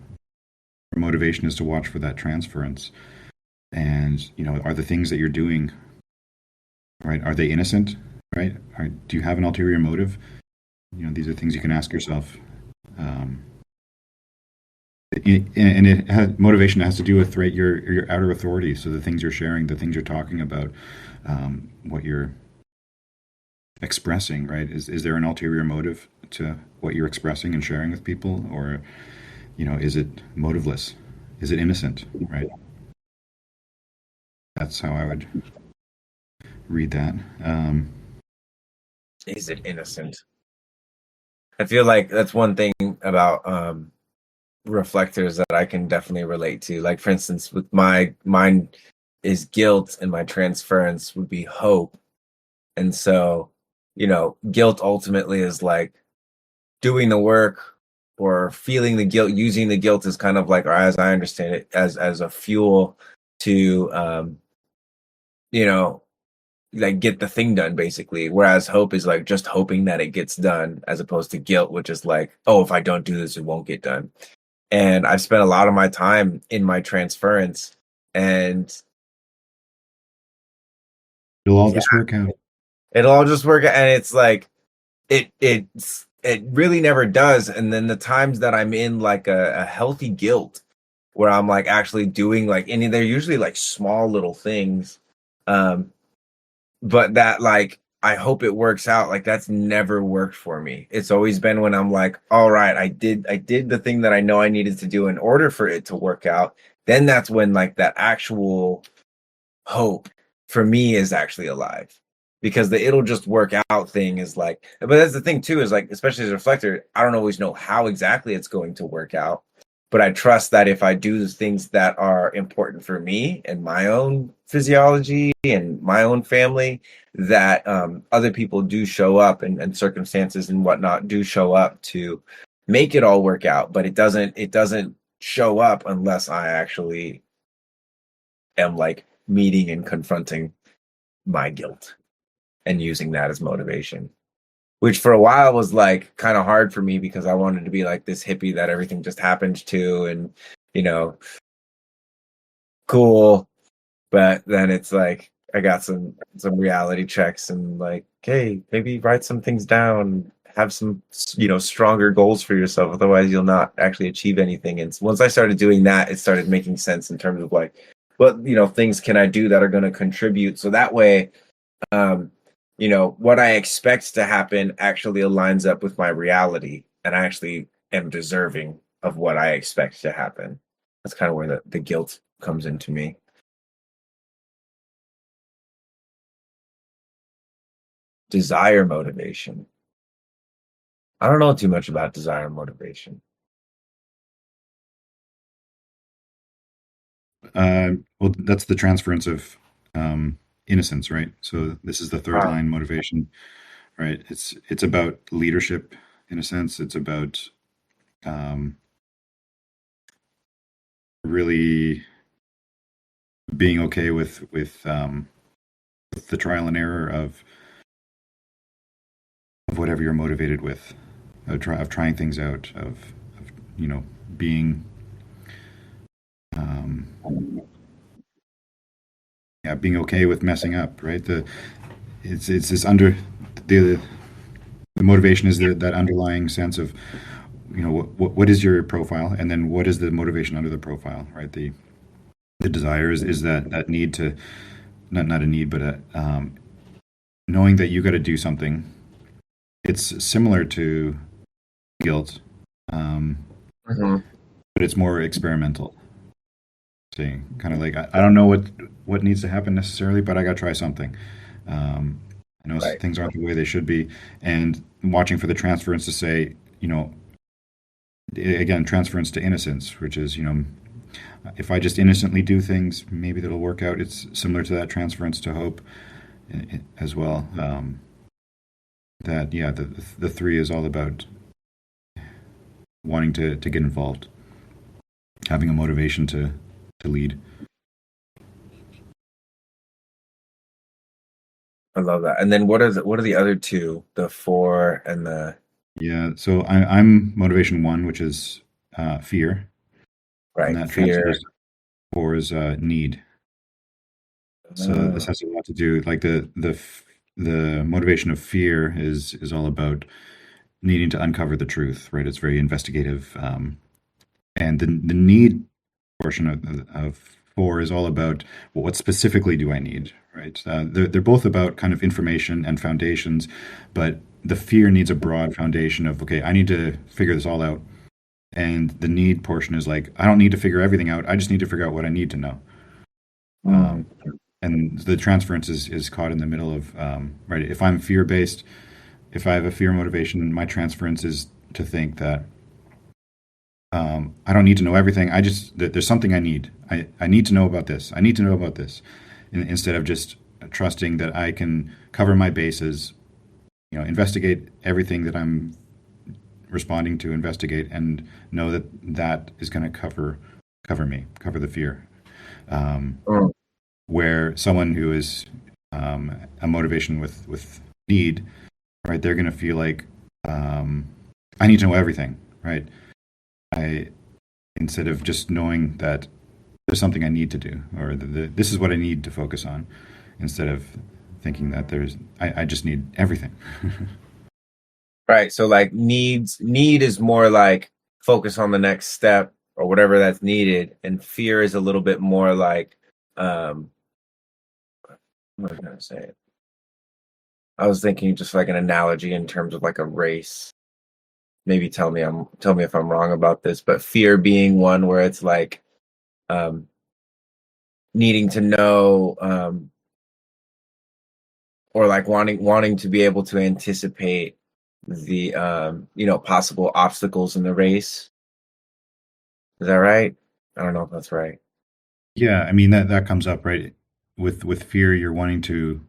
motivation is to watch for that transference. And are the things that you're doing, right? Are they innocent, right? Do you have an ulterior motive? These are things you can ask yourself. Um, motivation has to do with, right, your outer authority. So the things you're sharing, the things you're talking about, what you're expressing, right? Is there an ulterior motive to what you're expressing and sharing with people, or is it motiveless? Is it innocent, right? That's how I would read that. Is it innocent? I feel like that's one thing about reflectors that I can definitely relate to. Like, for instance, with mine is guilt, and my transference would be hope. And so, guilt ultimately is like doing the work, or feeling the guilt, using the guilt as kind of like, or as I understand it, as a fuel to you know like get the thing done basically. Whereas hope is like just hoping that it gets done, as opposed to guilt, which is like, oh, if I don't do this, it won't get done. And I've spent a lot of my time in my transference, and It'll all yeah, just work out. it'll all just work. And it's like it really never does. And then the times that I'm in like a healthy guilt, where I'm like actually doing like, and they're usually like small little things, um, but that like I hope it works out. Like that's never worked for me. It's always been when I'm like, all right, I did the thing that I know I needed to do in order for it to work out. Then that's when like that actual hope for me is actually alive, because the it'll just work out thing is like, but that's the thing too, is like, especially as a reflector, I don't always know how exactly it's going to work out, but I trust that if I do the things that are important for me and my own physiology and my own family, that other people do show up, and circumstances and whatnot do show up to make it all work out. But it doesn't show up unless I actually am like meeting and confronting my guilt and using that as motivation, which for a while was like kind of hard for me, because I wanted to be like this hippie that everything just happened to, and you know, cool. But then it's like I got some reality checks, and like, hey, maybe write some things down, have some stronger goals for yourself, otherwise you'll not actually achieve anything. And once I started doing that, it started making sense in terms of like, what things can I do that are going to contribute, so that way um what I expect to happen actually aligns up with my reality, and I actually am deserving of what I expect to happen. That's kind of where the guilt comes into me. Desire motivation. I don't know too much about desire motivation. Well, that's the transference of innocence, right? So this is the third Wow. line motivation, right? It's about leadership in a sense. It's about um, really being okay with the trial and error of whatever you're motivated with, of trying things out, of being um, yeah, being okay with messing up, right? It's this under the the motivation is that underlying sense of what is your profile, and then what is the motivation under the profile, right? The desire is that need to, not a need, but knowing that you got to do something. It's similar to guilt, um, Mhm. but it's more experimental. See, kind of like I don't know what needs to happen necessarily, but I got to try something. Um, I know Right. things aren't the way they should be, and watching for the transference to say, again, transference to innocence, which is, if I just innocently do things, maybe that'll work out. It's similar to that transference to hope as well. That yeah, the three is all about wanting to get involved, having a motivation to lead. I love that. And then what are the other two? The four and the Yeah, so I'm motivation one, which is fear, and right that fear. transfers four is need. So this Uh, has a lot to do, like the motivation of fear is all about needing to uncover the truth, right? It's very investigative, and the need portion of four is all about, well, what specifically do I need, right? They're both about kind of information and foundations, but the fear needs a broad foundation of, okay, I need to figure this all out, and the need portion is like, I don't need to figure everything out. I just need to figure out what I need to know. mm, And the transference is caught in the middle of, right. If I'm fear based, if I have a fear motivation, my transference is to think that I don't need to know everything. There's something I need. I need to know about this. I need to know about this, instead of just trusting that I can cover my bases, investigate everything that I'm responding to investigate, and know that that is going to cover me, cover the fear. Um, mm, where someone who is a motivation with need, right? They're going to feel like I need to know everything, right? I instead of just knowing that there's something I need to do, or this is what I need to focus on, instead of thinking that I just need everything. Right. So like need is more like focus on the next step or whatever that's needed, and fear is a little bit more like um what was I gonna say? I was thinking just like an analogy in terms of like a race. Maybe tell me if I'm wrong about this, but fear being one where it's like um needing to know or like wanting to be able to anticipate the possible obstacles in the race. Is that right? I don't know if that's right. Yeah, I mean that comes up right with fear. You're wanting to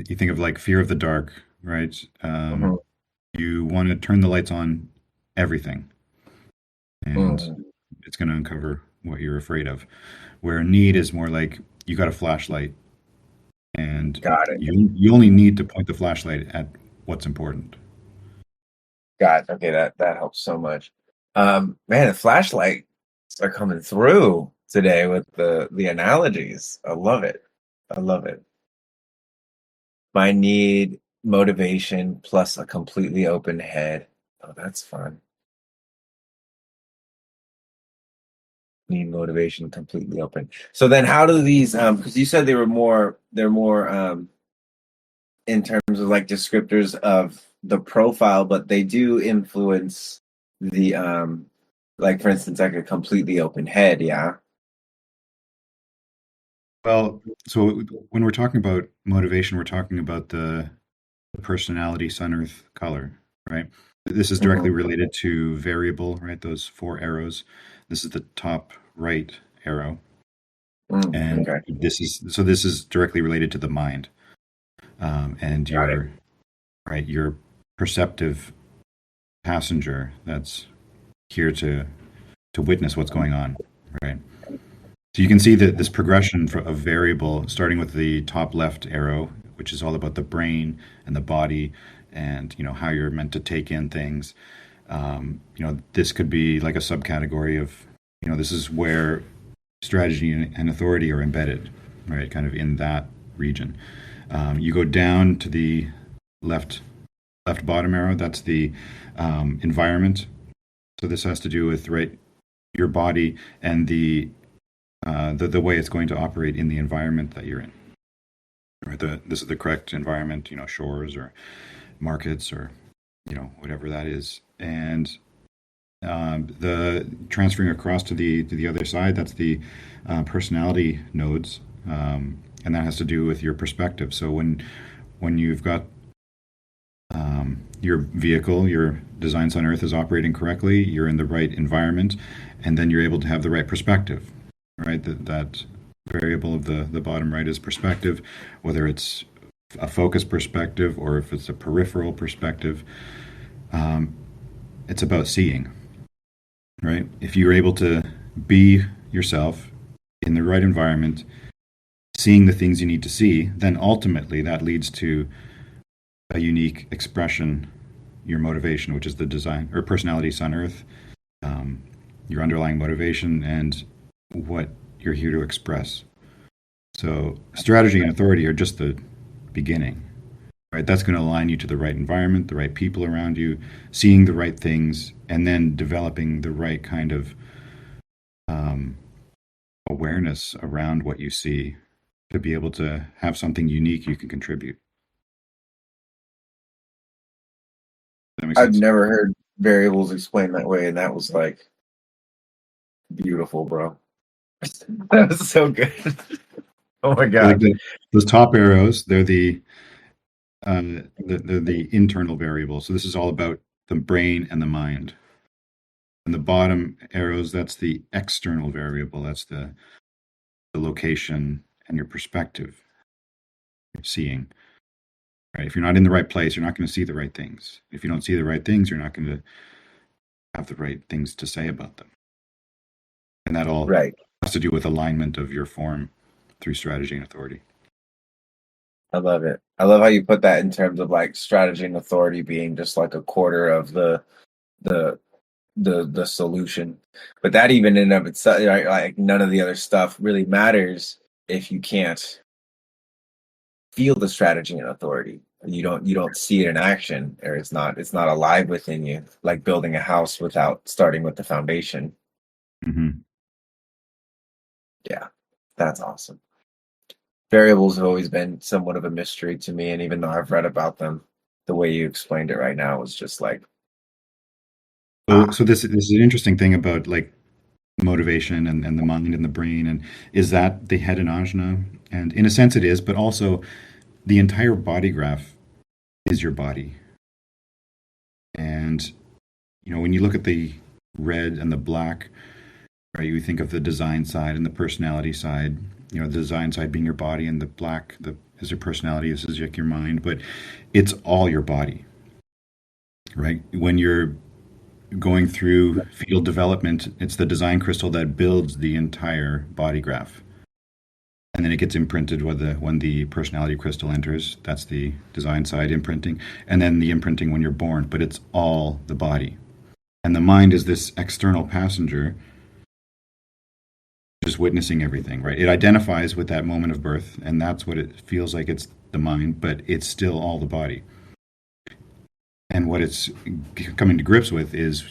you think of like fear of the dark, right? Mhm, You want to turn the lights on everything, and mhm. it's going to uncover what you're afraid of. Where need is more like you got a flashlight, and Got it. you only need to point the flashlight at what's important. Got it. Okay, that helps so much. Man, the flashlights are coming through today with the analogies. I love it. I love it. My need motivation plus a completely open head. Oh, that's fun. Need motivation completely open. So then how do these because you said they're more in terms of like descriptors of the profile, but they do influence the like for instance like a completely open head, yeah. Well, so when we're talking about motivation, we're talking about the personality sun earth color, right? This is directly Mhm. related to variable, right? Those four arrows. This is the top right arrow, and Okay, this is directly related to the mind, and got it. your right your perceptive passenger that's here to witness what's going on, right? So you can see that this progression of variable, starting with the top left arrow, which is all about the brain and the body, and how you're meant to take in things. This could be like a subcategory of, this is where strategy and authority are embedded, right? Kind of in that region. You go down to the left left bottom arrow. That's the environment. So this has to do with right your body and the way it's going to operate in the environment that you're in. Right, this is the correct environment, shores or markets or whatever that is, and the transferring across to the other side. That's the personality nodes, and that has to do with your perspective. So when you've got your vehicle, your designs on Earth is operating correctly, you're in the right environment, and then you're able to have the right perspective, right? That variable of the bottom right is perspective, whether it's a focus perspective or if it's a peripheral perspective. Um, it's about seeing, right? If you're able to be yourself in the right environment, seeing the things you need to see, then ultimately that leads to a unique expression, your motivation, which is the design or personality sun earth, um, your underlying motivation, and what you're here to express. So, strategy and authority are just the beginning, right? That's going to align you to the right environment, the right people around you, seeing the right things, and then developing the right kind of um, awareness around what you see to be able to have something unique you can contribute. Does that make I've sense? never heard variables explained that way, and that was like beautiful, bro. That was so good. Oh my So, like god. those top arrows, they're the internal variables. So this is all about the brain and the mind. And the bottom arrows, that's the external variable. That's the location and your perspective, you're seeing. Right? If you're not in the right place, you're not going to see the right things. If you don't see the right things, you're not going to have the right things to say about them. And that all Right. has to do with alignment of your form through strategy and authority. I love it. I love how you put that in terms of like strategy and authority being just like a quarter of the the solution. But that even in and of itself, like none of the other stuff really matters if you can't feel the strategy and authority. You don't see it in action, or it's not alive within you, like building a house without starting with the foundation. Hmm. Yeah, that's awesome. Variables have always been somewhat of a mystery to me, and even though I've read about them, the way you explained it right now was just like, So ah, this is an interesting thing about like motivation and the mind and the brain, and is that the head and ajna, and in a sense it is, but also the entire body graph is your body. And when you look at the red and the black, right, you think of the design side and the personality side. The design side being your body, and the black is your personality. This is like your mind, but it's all your body, right? When you're going through field development, it's the design crystal that builds the entire body graph. And then it gets imprinted when the personality crystal enters. That's the design side imprinting. And then the imprinting when you're born. But it's all the body. And the mind is this external passenger just witnessing everything, right? It identifies with that moment of birth, and that's what it feels like. It's the mind, but it's still all the body. And what it's coming to grips with is,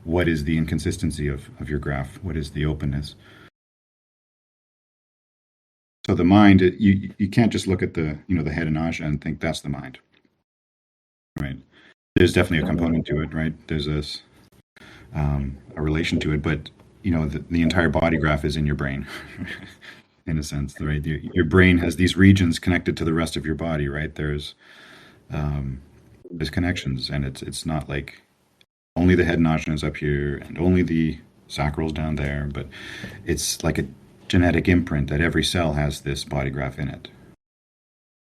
what is the inconsistency of your graph? What is the openness? So the mind, you can't just look at the head and ajna and think that's the mind, right? There's definitely a component to it, right? There's a relation to it, but the entire body graph is in your brain, in a sense, right? Your brain has these regions connected to the rest of your body, right? Um, there's connections, and it's not like only the head and ajna is up here and only the sacral's down there, but it's like a genetic imprint that every cell has this body graph in it,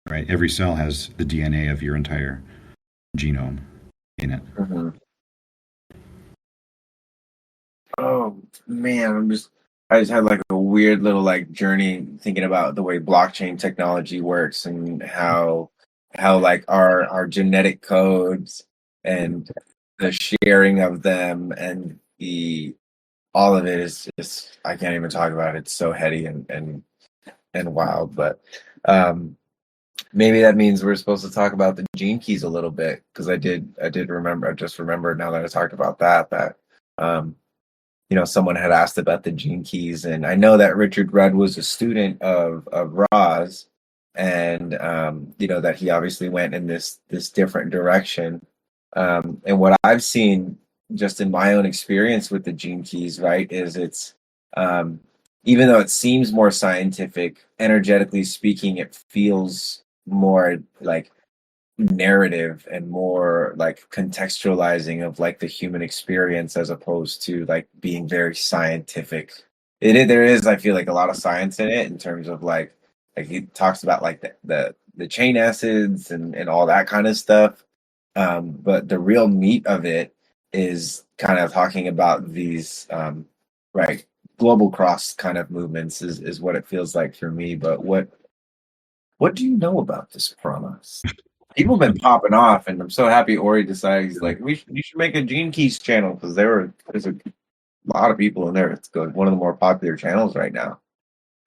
right? Every cell has the DNA of your entire genome in it. mhm. Oh man, I just had like a weird little like journey thinking about the way blockchain technology works and how like our genetic codes and the sharing of them and the all of it is just I can't even talk about it. It's so heady and wild. But um maybe that means we're supposed to talk about the gene keys a little bit because I did remember I just remembered now that I talked about that um someone had asked about the gene keys, and I know that Richard Rudd was a student of Roz, and that he obviously went in this different direction. And what I've seen just in my own experience with the gene keys, right, is it's um, even though it seems more scientific, energetically speaking, it feels more like narrative and more like contextualizing of like the human experience as opposed to like being very scientific. There is I feel like a lot of science in it in terms of like he talks about like the chain acids and all that kind of stuff. But the real meat of it is kind of talking about these right global cross kind of movements is what it feels like for me. But what do you know about this promise? People have been popping off, and I'm so happy Ori decided he's like, you should make a Gene Keys channel because there's a lot of people in there. It's good, one of the more popular channels right now.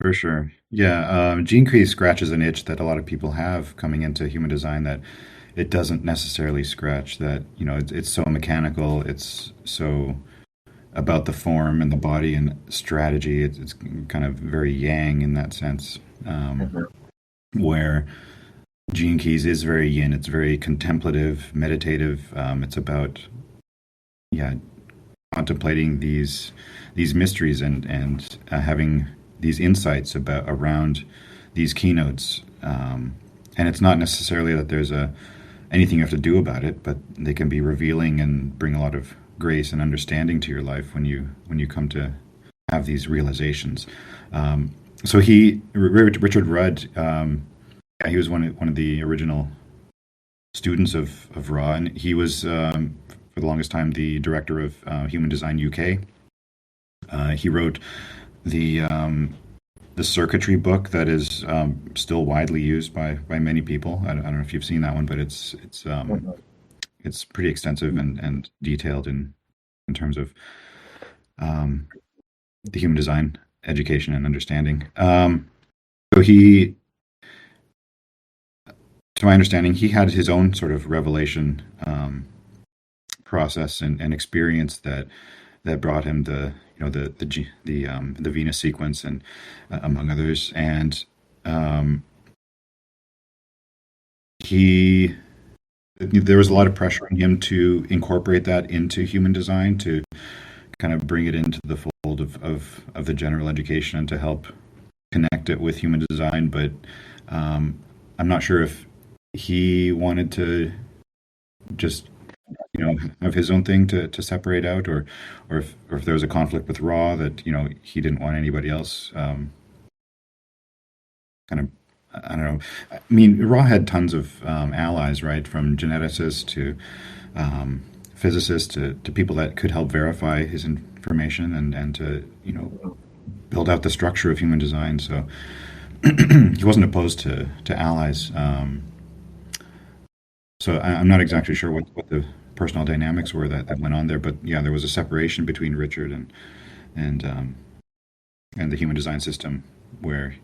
For sure. Yeah. Gene Key scratches an itch that a lot of people have coming into human design that it doesn't necessarily scratch. That, it's so mechanical. It's so about the form and the body and strategy. It's kind of very yang in that sense, Mhm. where Gene Keys is very yin. It's very contemplative, meditative. It's about, yeah, contemplating these mysteries and having these insights about around these keynotes. And it's not necessarily that there's a anything you have to do about it, but they can be revealing and bring a lot of grace and understanding to your life when you come to have these realizations. So Richard Rudd, yeah, he was one of the original students of Ra, and he was for the longest time the director of Human Design UK. He wrote the the circuitry book that is still widely used by many people. I don't know if you've seen that one, but it's pretty extensive and detailed in terms of um, the human design education and understanding. So he, to my understanding, he had his own sort of revelation process and experience that brought him the Venus sequence and among others, and um, he there was a lot of pressure on him to incorporate that into human design to kind of bring it into the fold of the general education and to help connect it with human design. But um, I'm not sure if he wanted to just have his own thing to separate out, or if there was a conflict with Raw that he didn't want anybody else kind of. I don't know. I mean, Raw had tons of allies, right? From geneticists to um, physicists to people that could help verify his information and to build out the structure of human design. So he wasn't opposed to allies. So I'm not exactly sure what the personal dynamics were that went on there, but yeah, there was a separation between Richard and um, and the human design system where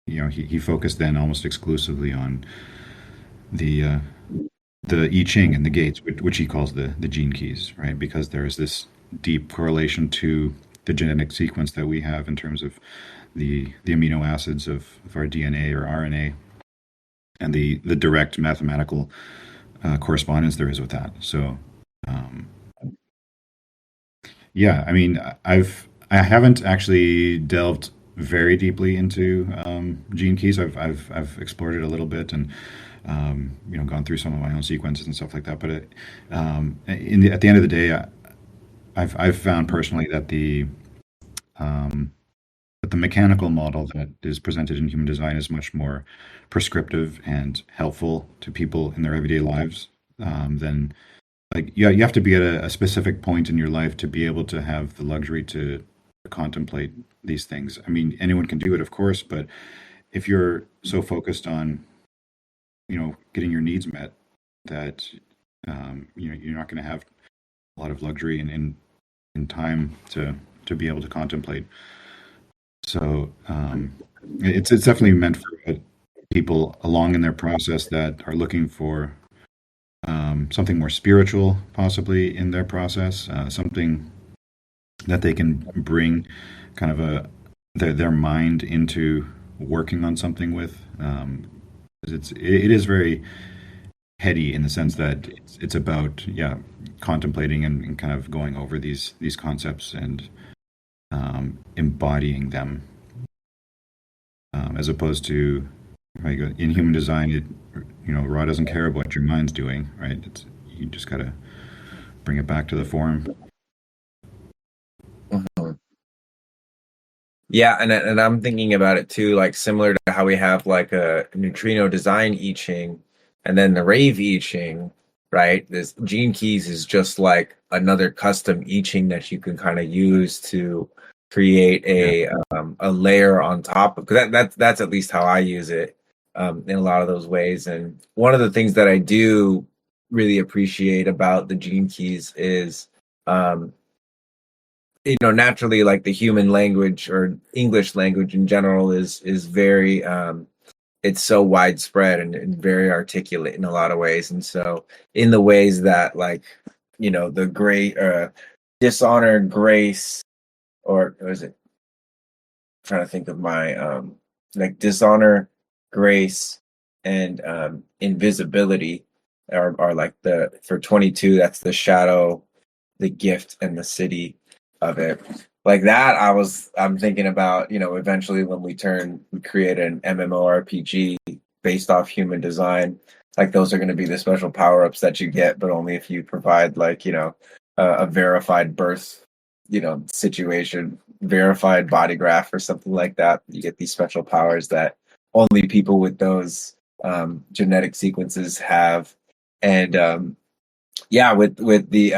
he focused then almost exclusively on the uh, the I Ching and the gates, which he calls the gene keys, right? Because there is this deep correlation to the genetic sequence that we have in terms of the amino acids of our DNA or RNA and the direct mathematical correspondence there is with that. So, um, yeah, I mean, I haven't actually delved very deeply into gene keys. I've explored it a little bit and gone through some of my own sequences and stuff like that. But at the end of the day, I've found personally um, that the mechanical model that is presented in human design is much more prescriptive and helpful to people in their everyday lives than like you have to be at a specific point in your life to be able to have the luxury to contemplate these things. I mean, anyone can do it, of course, but if you're so focused on getting your needs met that you're not going to have a lot of luxury and time to be able to contemplate. So it's definitely meant for people along in their process that are looking for something more spiritual, possibly in their process, something that they can bring kind of their mind into working on something with. 'Cause it is very heady in the sense that it's about contemplating and kind of going over these concepts and embodying them as opposed to like in human design Ra doesn't care what your mind's doing, right? You just gotta bring it back to the form. Mhm. Yeah, and I'm thinking about it too, like similar to how we have like a neutrino design I Ching and then the rave I Ching, right? This gene keys is just like another custom I Ching that you can kind of use to create Yeah. a layer on top of, because that's at least how I use it in a lot of those ways. And one of the things that I do really appreciate about the gene keys is um, naturally, like the human language or English language in general is very it's so widespread and very articulate in a lot of ways. And so in the ways that like the great dishonor, grace, or is it, trying to think of my like dishonor, grace, and invisibility are like the, for 22, that's the shadow, the gift, and the city of it. Like that, I'm thinking about, eventually when we create an MMORPG based off human design, like those are going to be the special power-ups that you get, but only if you provide like, a verified birth, situation, verified body graph or something like that. You get these special powers that only people with those genetic sequences have. And yeah, with the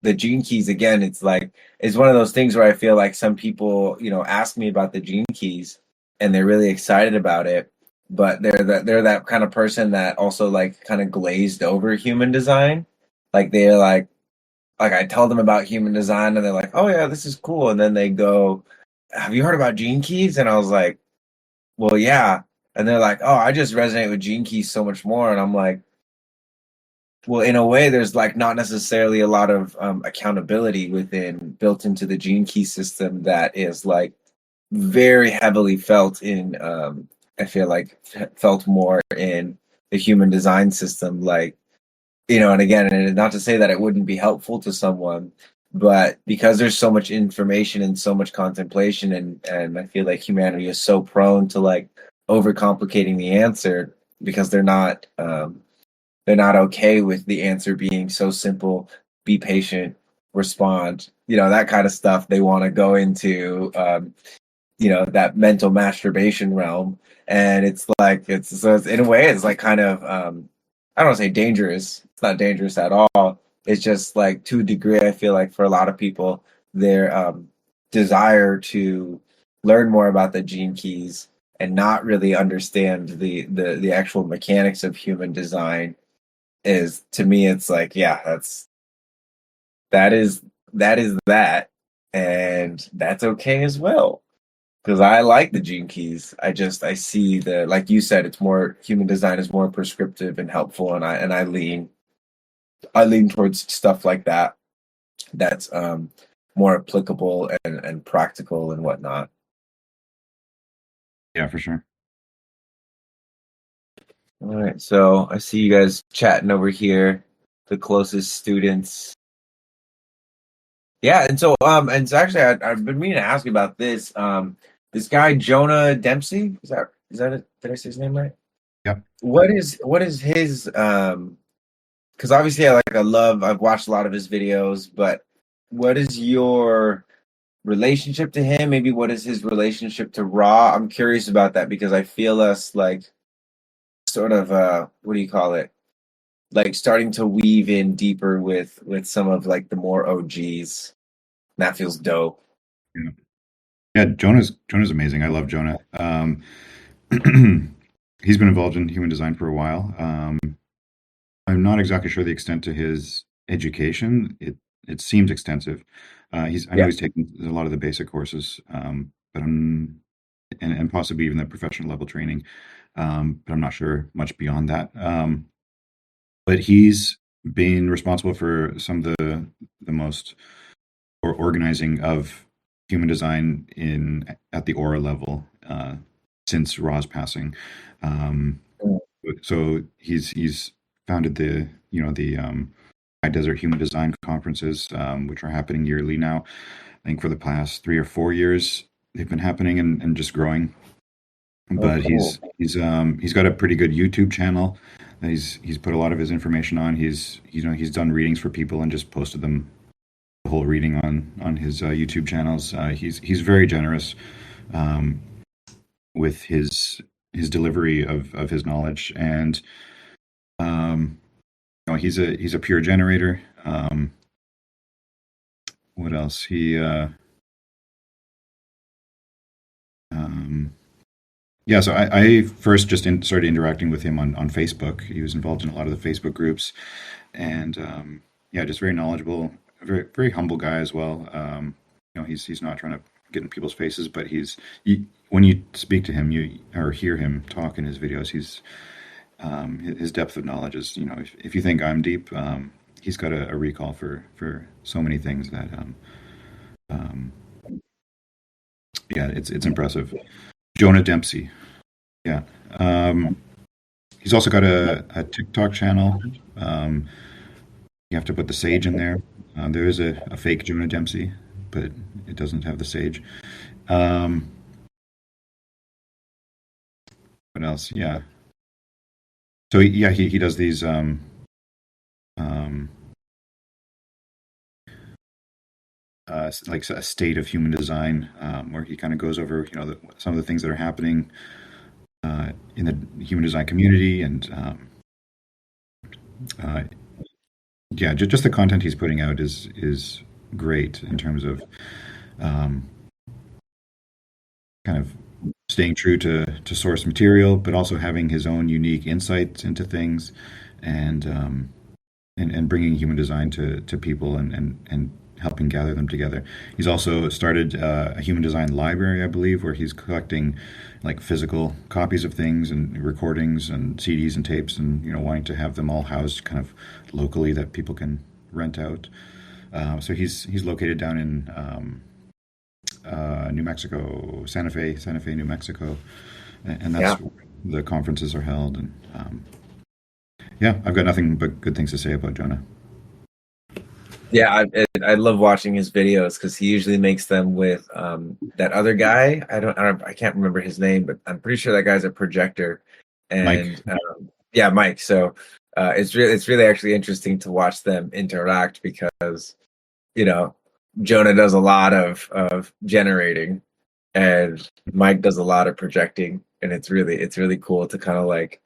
the gene keys again, it's one of those things where I feel like some people, ask me about the gene keys and they're really excited about it, but they're that kind of person that also like kind of glazed over human design. Like they're like I tell them about human design and they're like, "Oh yeah, this is cool." And then they go, "Have you heard about gene keys?" And I was like, "Well, yeah." And they're like, "Oh, I just resonate with gene keys so much more." And I'm like, well, in a way, there's like not necessarily a lot of accountability within built into the gene key system that is like very heavily felt in. I feel like felt more in the human design system, like and again, and not to say that it wouldn't be helpful to someone, but because there's so much information and so much contemplation, and I feel like humanity is so prone to like overcomplicating the answer because they're not okay with the answer being so simple. Be patient, respond, that kind of stuff. They want to go into that mental masturbation realm, and it's like it's in a way it's like kind of I don't want to say dangerous. It's not dangerous at all. It's just like to a degree I feel like for a lot of people their desire to learn more about the gene keys and not really understand the actual mechanics of human design is, to me, it's like, yeah, that is that, and that's okay as well. Because I like the gene keys. I see the, like you said, it's more human design is more prescriptive and helpful, and I lean towards stuff like that. That's more applicable and practical and whatnot. Yeah, for sure. All right, so I see you guys chatting over here, the closest students. Yeah, and so actually, I've been meaning to ask you about this. This guy Jonah Dempsey, is that it? Did I say his name right? Yep. What is his? Because obviously, I've watched a lot of his videos, but what is your relationship to him? Maybe what is his relationship to Raw? I'm curious about that because I feel us like sort of what do you call it? Like starting to weave in deeper with some of like the more OGs. That feels dope. Yeah. Yeah, Jonah's amazing. I love Jonah. He's been involved in human design for a while. I'm not exactly sure the extent to his education. It seems extensive. I know Yeah. he's taken a lot of the basic courses, but and possibly even the professional level training. But I'm not sure much beyond that. But he's been responsible for some of the most or organizing of human design in at the aura level since Ra's passing. Um, so he's founded the High Desert Human Design conferences, which are happening yearly now. I think for the past 3 or 4 years they've been happening and just growing. Oh, But cool. he's got a pretty good YouTube channel that he's put a lot of his information on. He's done readings for people and just posted them the whole reading on his YouTube channels. He's very generous um, with his delivery of his knowledge, and um, he's a pure generator. What else? Um, yeah. So I first just started interacting with him on Facebook. He was involved in a lot of the Facebook groups, and yeah, just very knowledgeable, very very humble guy as well. He's not trying to get in people's faces, but when you speak to him, you or hear him talk in his videos, his depth of knowledge is, if you think I'm deep, he's got a recall for so many things that um, yeah, it's impressive. Jonah Dempsey, yeah. Um, he's also got a TikTok channel. Um, you have to put the sage in there. There is a fake Jonah Dempsey, but it doesn't have the sage. Um, what else? Yeah. So yeah, he does these um, like a state of human design, where he kind of goes over some of the things that are happening in the human design community, and uh, yeah, just the content he's putting out is great in terms of um, kind of staying true to source material, but also having his own unique insights into things, and and bringing human design to people, and helping gather them together. He's also started a human design library, I believe, where he's collecting like physical copies of things and recordings and CDs and tapes, and wanting to have them all housed kind of locally that people can rent out. So he's located down in New Mexico, Santa Fe, New Mexico, and that's Yeah. where the conferences are held. And yeah, I've got nothing but good things to say about Jonah. Yeah, I love watching his videos because he usually makes them with that other guy. I can't remember his name, but I'm pretty sure that guy's a projector. Mike. And yeah, Mike. So it's really actually interesting to watch them interact because you know Jonah does a lot of generating, and Mike does a lot of projecting, and it's really cool to kind of like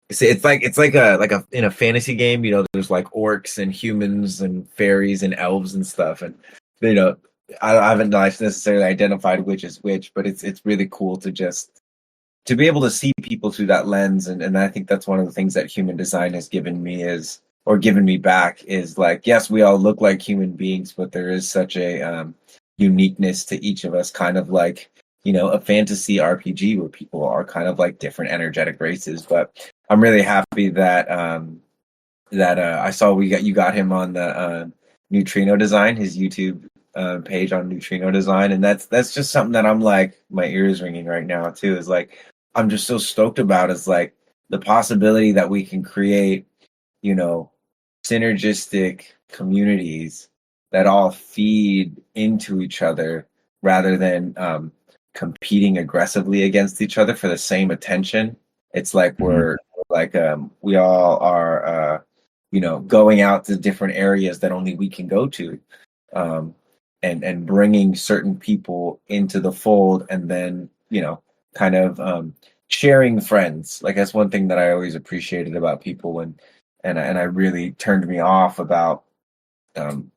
it's like a in a fantasy game, there's like orcs and humans and fairies and elves and stuff, and you know, I haven't necessarily identified which is which, but it's really cool to be able to see people through that lens, and I think that's one of the things that human design has given me or given me back is like, yes, we all look like human beings, but there is such a uniqueness to each of us, kind of like a fantasy RPG where people are kind of like different energetic races. But I'm really happy that I saw you got him on the neutrino design, his YouTube page on neutrino design, and that's just something that I'm like, my ears ringing right now too. Is like, I'm just so stoked about is like the possibility that we can create, you know, synergistic communities that all feed into each other rather than competing aggressively against each other for the same attention. It's like Hmm. we all are going out to different areas that only we can go to, um, and bringing certain people into the fold, and then kind of sharing friends. Like that's one thing that I always appreciated about people and I really turned me off about um,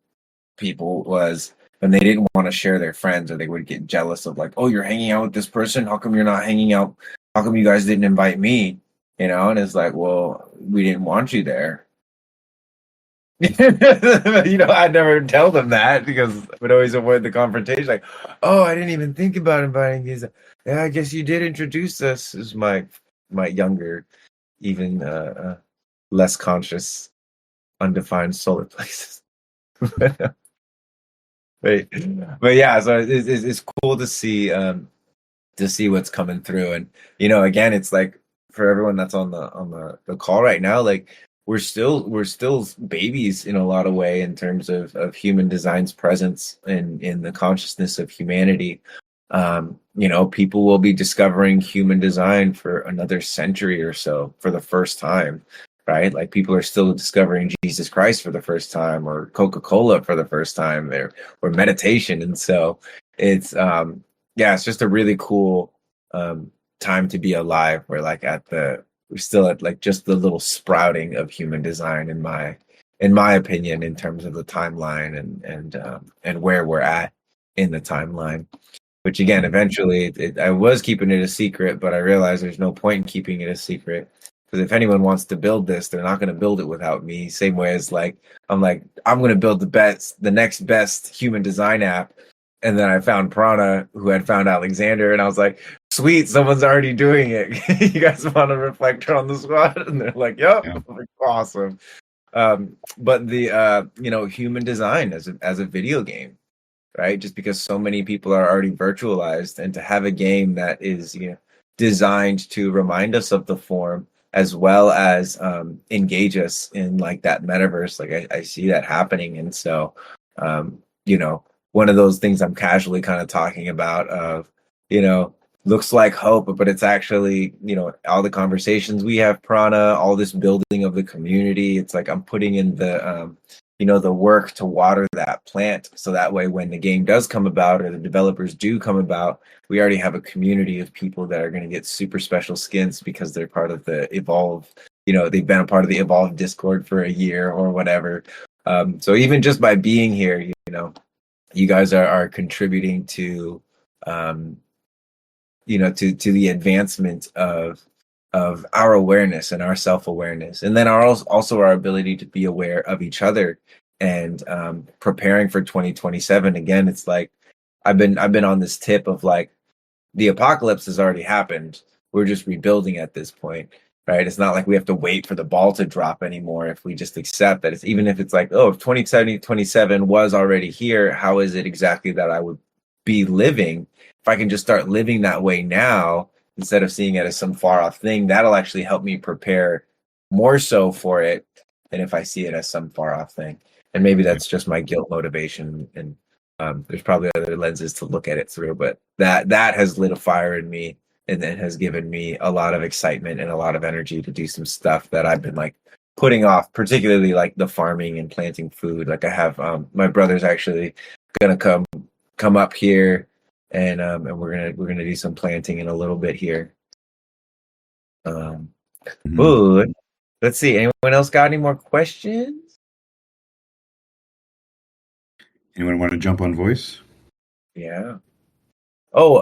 people was when they didn't want to share their friends, or they would get jealous of like, oh, you're hanging out with this person. How come you're not hanging out? How come you guys didn't invite me? And it's like, well, we didn't want you there. I'd never tell them that because I would always avoid the confrontation. Like, oh, I didn't even think about inviting you. Yeah, I guess you did introduce us. Is my younger, even less conscious, undefined solar plexus. but, but yeah, so it's cool to see what's coming through, and again, it's like for everyone that's on the call right now, like we're still babies in a lot of way in terms of human design's presence in the consciousness of humanity. People will be discovering human design for another century or so for the first time, right? Like people are still discovering Jesus Christ for the first time, or Coca-Cola for the first time, or meditation. And so it's yeah, it's just a really cool time to be alive. We're still at like just the little sprouting of human design in my opinion, in terms of the timeline and where we're at in the timeline. Which again, eventually, I was keeping it a secret, but I realized there's no point in keeping it a secret because if anyone wants to build this, they're not going to build it without me. Same way as like I'm going to build the next best human design app, and then I found Prana, who had found Alexander, and I was like, "Sweet, someone's already doing it. You guys want a reflector on the squad?" And they're like, "Yep." Yeah. I'm like, awesome. But the human design as a video game, right? Just because so many people are already virtualized, and to have a game that is designed to remind us of the form as well as engage us in like that metaverse, like I see that happening. And so um, one of those things I'm casually kind of talking about of you know looks like hope, but it's actually all the conversations we have, Prana, all this building of the community. It's like I'm putting in the work to water that plant, so that way when the game does come about or the developers do come about, we already have a community of people that are going to get super special skins because they're part of the they've been a part of the Evolve Discord for a year or whatever. So even just by being here, you guys are contributing to um, to the advancement of our awareness and our self-awareness, and then also our ability to be aware of each other, and preparing for 2027. Again, it's like I've been on this tip of like, the apocalypse has already happened. We're just rebuilding at this point, right? It's not like we have to wait for the ball to drop anymore. If we just accept that, it's even if it's like, oh, if 2027 was already here, how is it exactly that I would be living? If I can just start living that way now, instead of seeing it as some far off thing, that'll actually help me prepare more so for it than if I see it as some far off thing. And maybe Right. that's just my guilt motivation, and there's probably other lenses to look at it through, but that has lit a fire in me, and then has given me a lot of excitement and a lot of energy to do some stuff that I've been like putting off, particularly like the farming and planting food. Like I have my brother's actually gonna come up here, and we're gonna do some planting in a little bit here. Um, Mhm. ooh, let's see. Anyone else got any more questions? Anyone want to jump on voice? Yeah. Oh,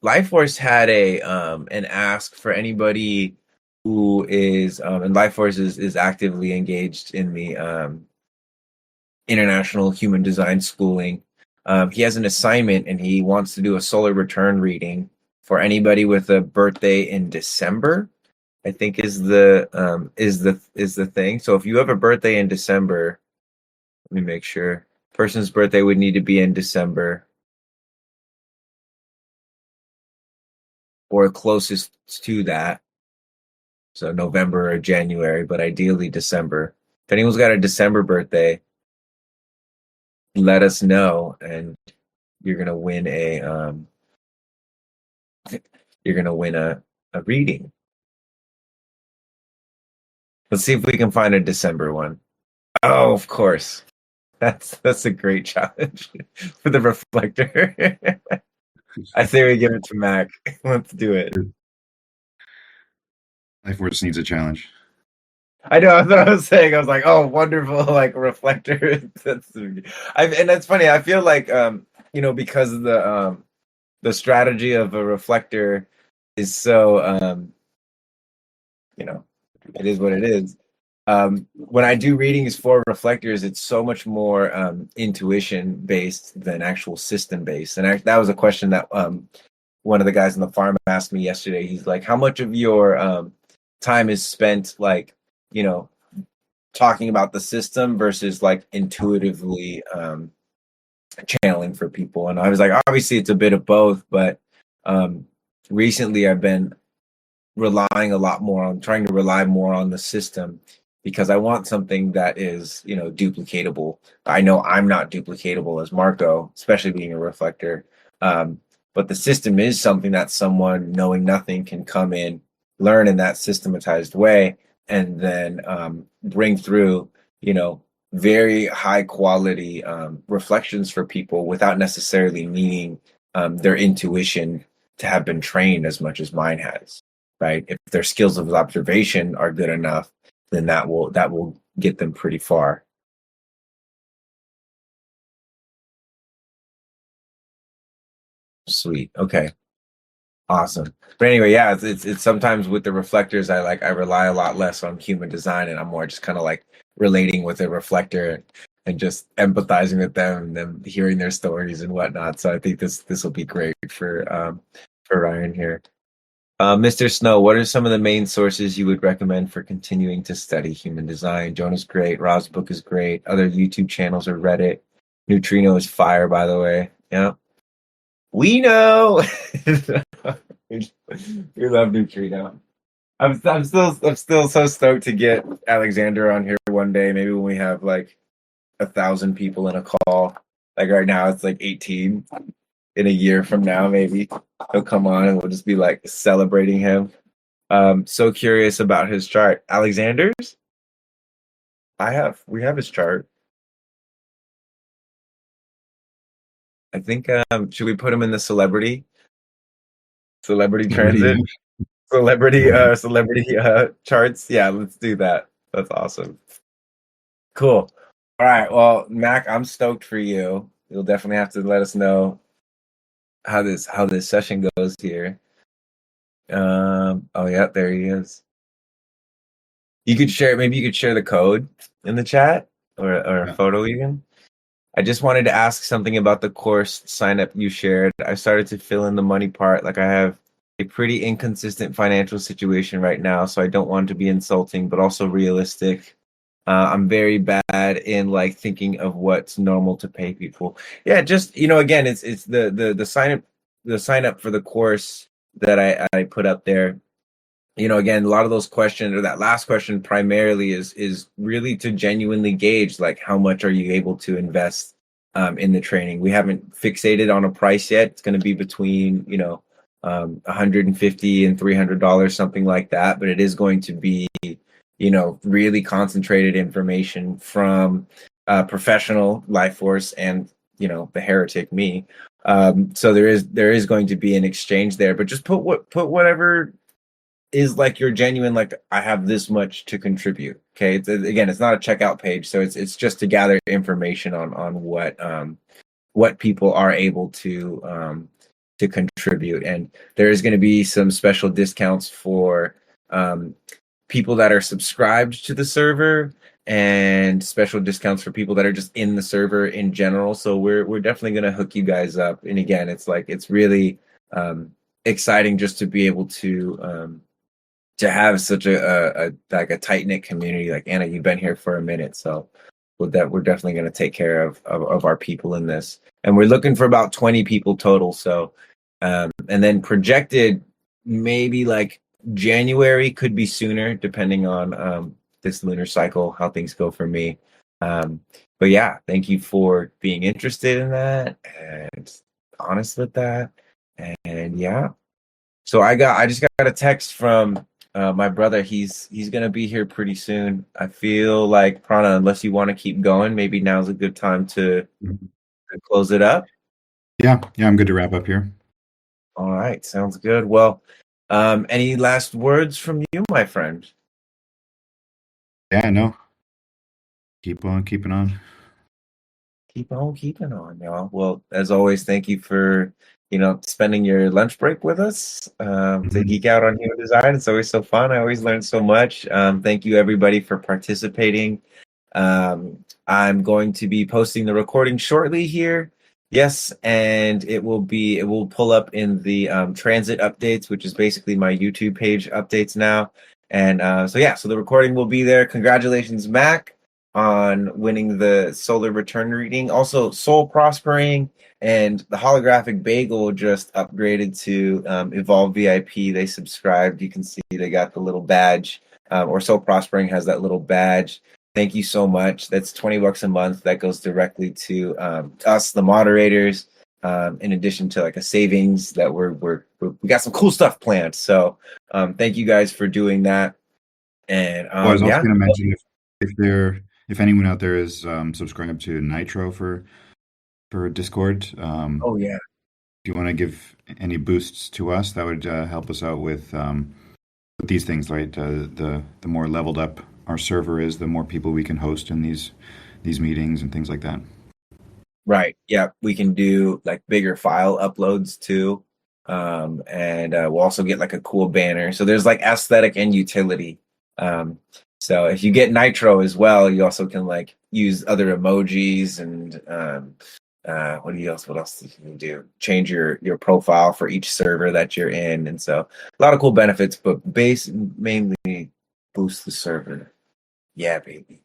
Lifeforce had a an ask for anybody who is and Lifeforce is actively engaged in the international human design schooling. He has an assignment and he wants to do a solar return reading for anybody with a birthday in December. I think is the thing. So if you have a birthday in December, let me make sure. Person's birthday would need to be in December or closest to that. So November or January, but ideally December. If anyone's got a December birthday, let us know, and you're gonna win a you're gonna win a reading. Let's see if we can find a December one. Oh, of course. That's a great challenge for the reflector. I say we give it to Mac. Let's do it. Life Force needs a challenge. I know, that's what I was saying. I was like, oh, wonderful, like reflector. And that's funny. I feel like because of the strategy of a reflector is so you know it is what it is. When I do readings for reflectors, it's so much more intuition based than actual system based. And that was a question that one of the guys on the farm asked me yesterday. He's like, how much of your time is spent like, you know talking about the system versus like intuitively channeling for people? And I was like, obviously it's a bit of both, but um, recently I've been trying to rely more on the system, because I want something that is, duplicatable. I know I'm not duplicatable as Marco, especially being a reflector. Um, but the system is something that someone knowing nothing can come in, learn in that systematized way, and then bring through, very high quality reflections for people without necessarily needing their intuition to have been trained as much as mine has. Right? If their skills of observation are good enough, then that will get them pretty far. Sweet. Okay. Awesome. But anyway, yeah, it's sometimes with the reflectors, I rely a lot less on human design, and I'm more just kind of like relating with a reflector and just empathizing with them and them hearing their stories and whatnot. So I think this will be great for Ryan here. Mr. Snow, what are some of the main sources you would recommend for continuing to study human design? Jonah's great. Rob's book is great. Other YouTube channels or Reddit. Neutrino is fire, by the way. Yeah. We know. We love Neutrino. I'm still so stoked to get Alexander on here one day. Maybe when we have like 1,000 people in a call. Like right now, it's like 18. In a year from now, maybe he'll come on and we'll just be like celebrating him. So curious about his chart. Alexander's? We have his chart. I think should we put him in the celebrity Already, transit? celebrity charts. Yeah, let's do that. That's awesome. Cool. All right. Well, Mac, I'm stoked for you. You'll definitely have to let us know how this session goes here. Oh yeah, there he is. You could share, maybe you could share the code in the chat or a Yeah. photo even. I just wanted to ask something about the course sign up you shared. I started to fill in the money part. Like I have a pretty inconsistent financial situation right now, so I don't want to be insulting, but also realistic. I'm very bad in like thinking of what's normal to pay people. Yeah, just again, it's the sign up for the course that I put up there. Again, a lot of those questions or that last question primarily is really to genuinely gauge like how much are you able to invest in the training. We haven't fixated on a price yet. It's going to be between 150 and $300, something like that. But it is going to be really concentrated information from professional life force and the heretic me. So there is going to be an exchange there, but just put whatever is like your genuine, like I have this much to contribute. Okay, again, it's not a checkout page, so it's just to gather information on what people are able to contribute, and there is going to be some special discounts for um, people that are subscribed to the server and special discounts for people that are just in the server in general. So we're definitely going to hook you guys up, and again, it's really exciting just to be able to have such a like a tight knit community. Like Anna, you've been here for a minute, so we're definitely going to take care of our people in this, and we're looking for about 20 people total. So, and then projected maybe like January, could be sooner depending on this lunar cycle, how things go for me. But yeah, thank you for being interested in that and honest with that, and yeah. So I just got a text from my brother. He's gonna be here pretty soon. I feel like Prana, unless you want to keep going, maybe now's a good time to close it up. Yeah, I'm good to wrap up here. All right, sounds good. Well, any last words from you, my friend? Yeah, no, keep on keeping on. Keep on keeping on, y'all. Well, as always, thank you for spending your lunch break with us to Mhm. geek out on human design. It's always so fun. I always learn so much. Thank you everybody for participating. I'm going to be posting the recording shortly here. Yes, and it will pull up in the transit updates, which is basically my YouTube page updates now. And so the recording will be there. Congratulations, Mac, on winning the solar return reading. Also, Soul Prospering and the holographic bagel just upgraded to Evolve VIP. They subscribed. You can see they got the little badge, or Soul Prospering has that little badge. Thank you so much. That's $20 a month. That goes directly to us, the moderators. In addition to like a savings that we got some cool stuff planned. So thank you guys for doing that. And Well, I was also yeah. going to mention if anyone out there is subscribed to Nitro for Discord, Oh yeah. if you want to give any boosts to us, that would help us out with these things, right? The more leveled up our server is, the more people we can host in these meetings and things like that. Right. Yeah. We can do like bigger file uploads too. And we'll also get like a cool banner. So there's like aesthetic and utility. Um, so if you get Nitro as well, you also can like use other emojis and what else can you do? Change your profile for each server that you're in. And so a lot of cool benefits, but mainly boost the server. Yeah, baby.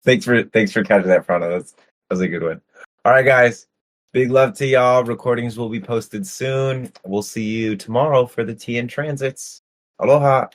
Thanks for catching that, Prana. That was a good one. All right, guys. Big love to y'all. Recordings will be posted soon. We'll see you tomorrow for the TN Transits. Aloha.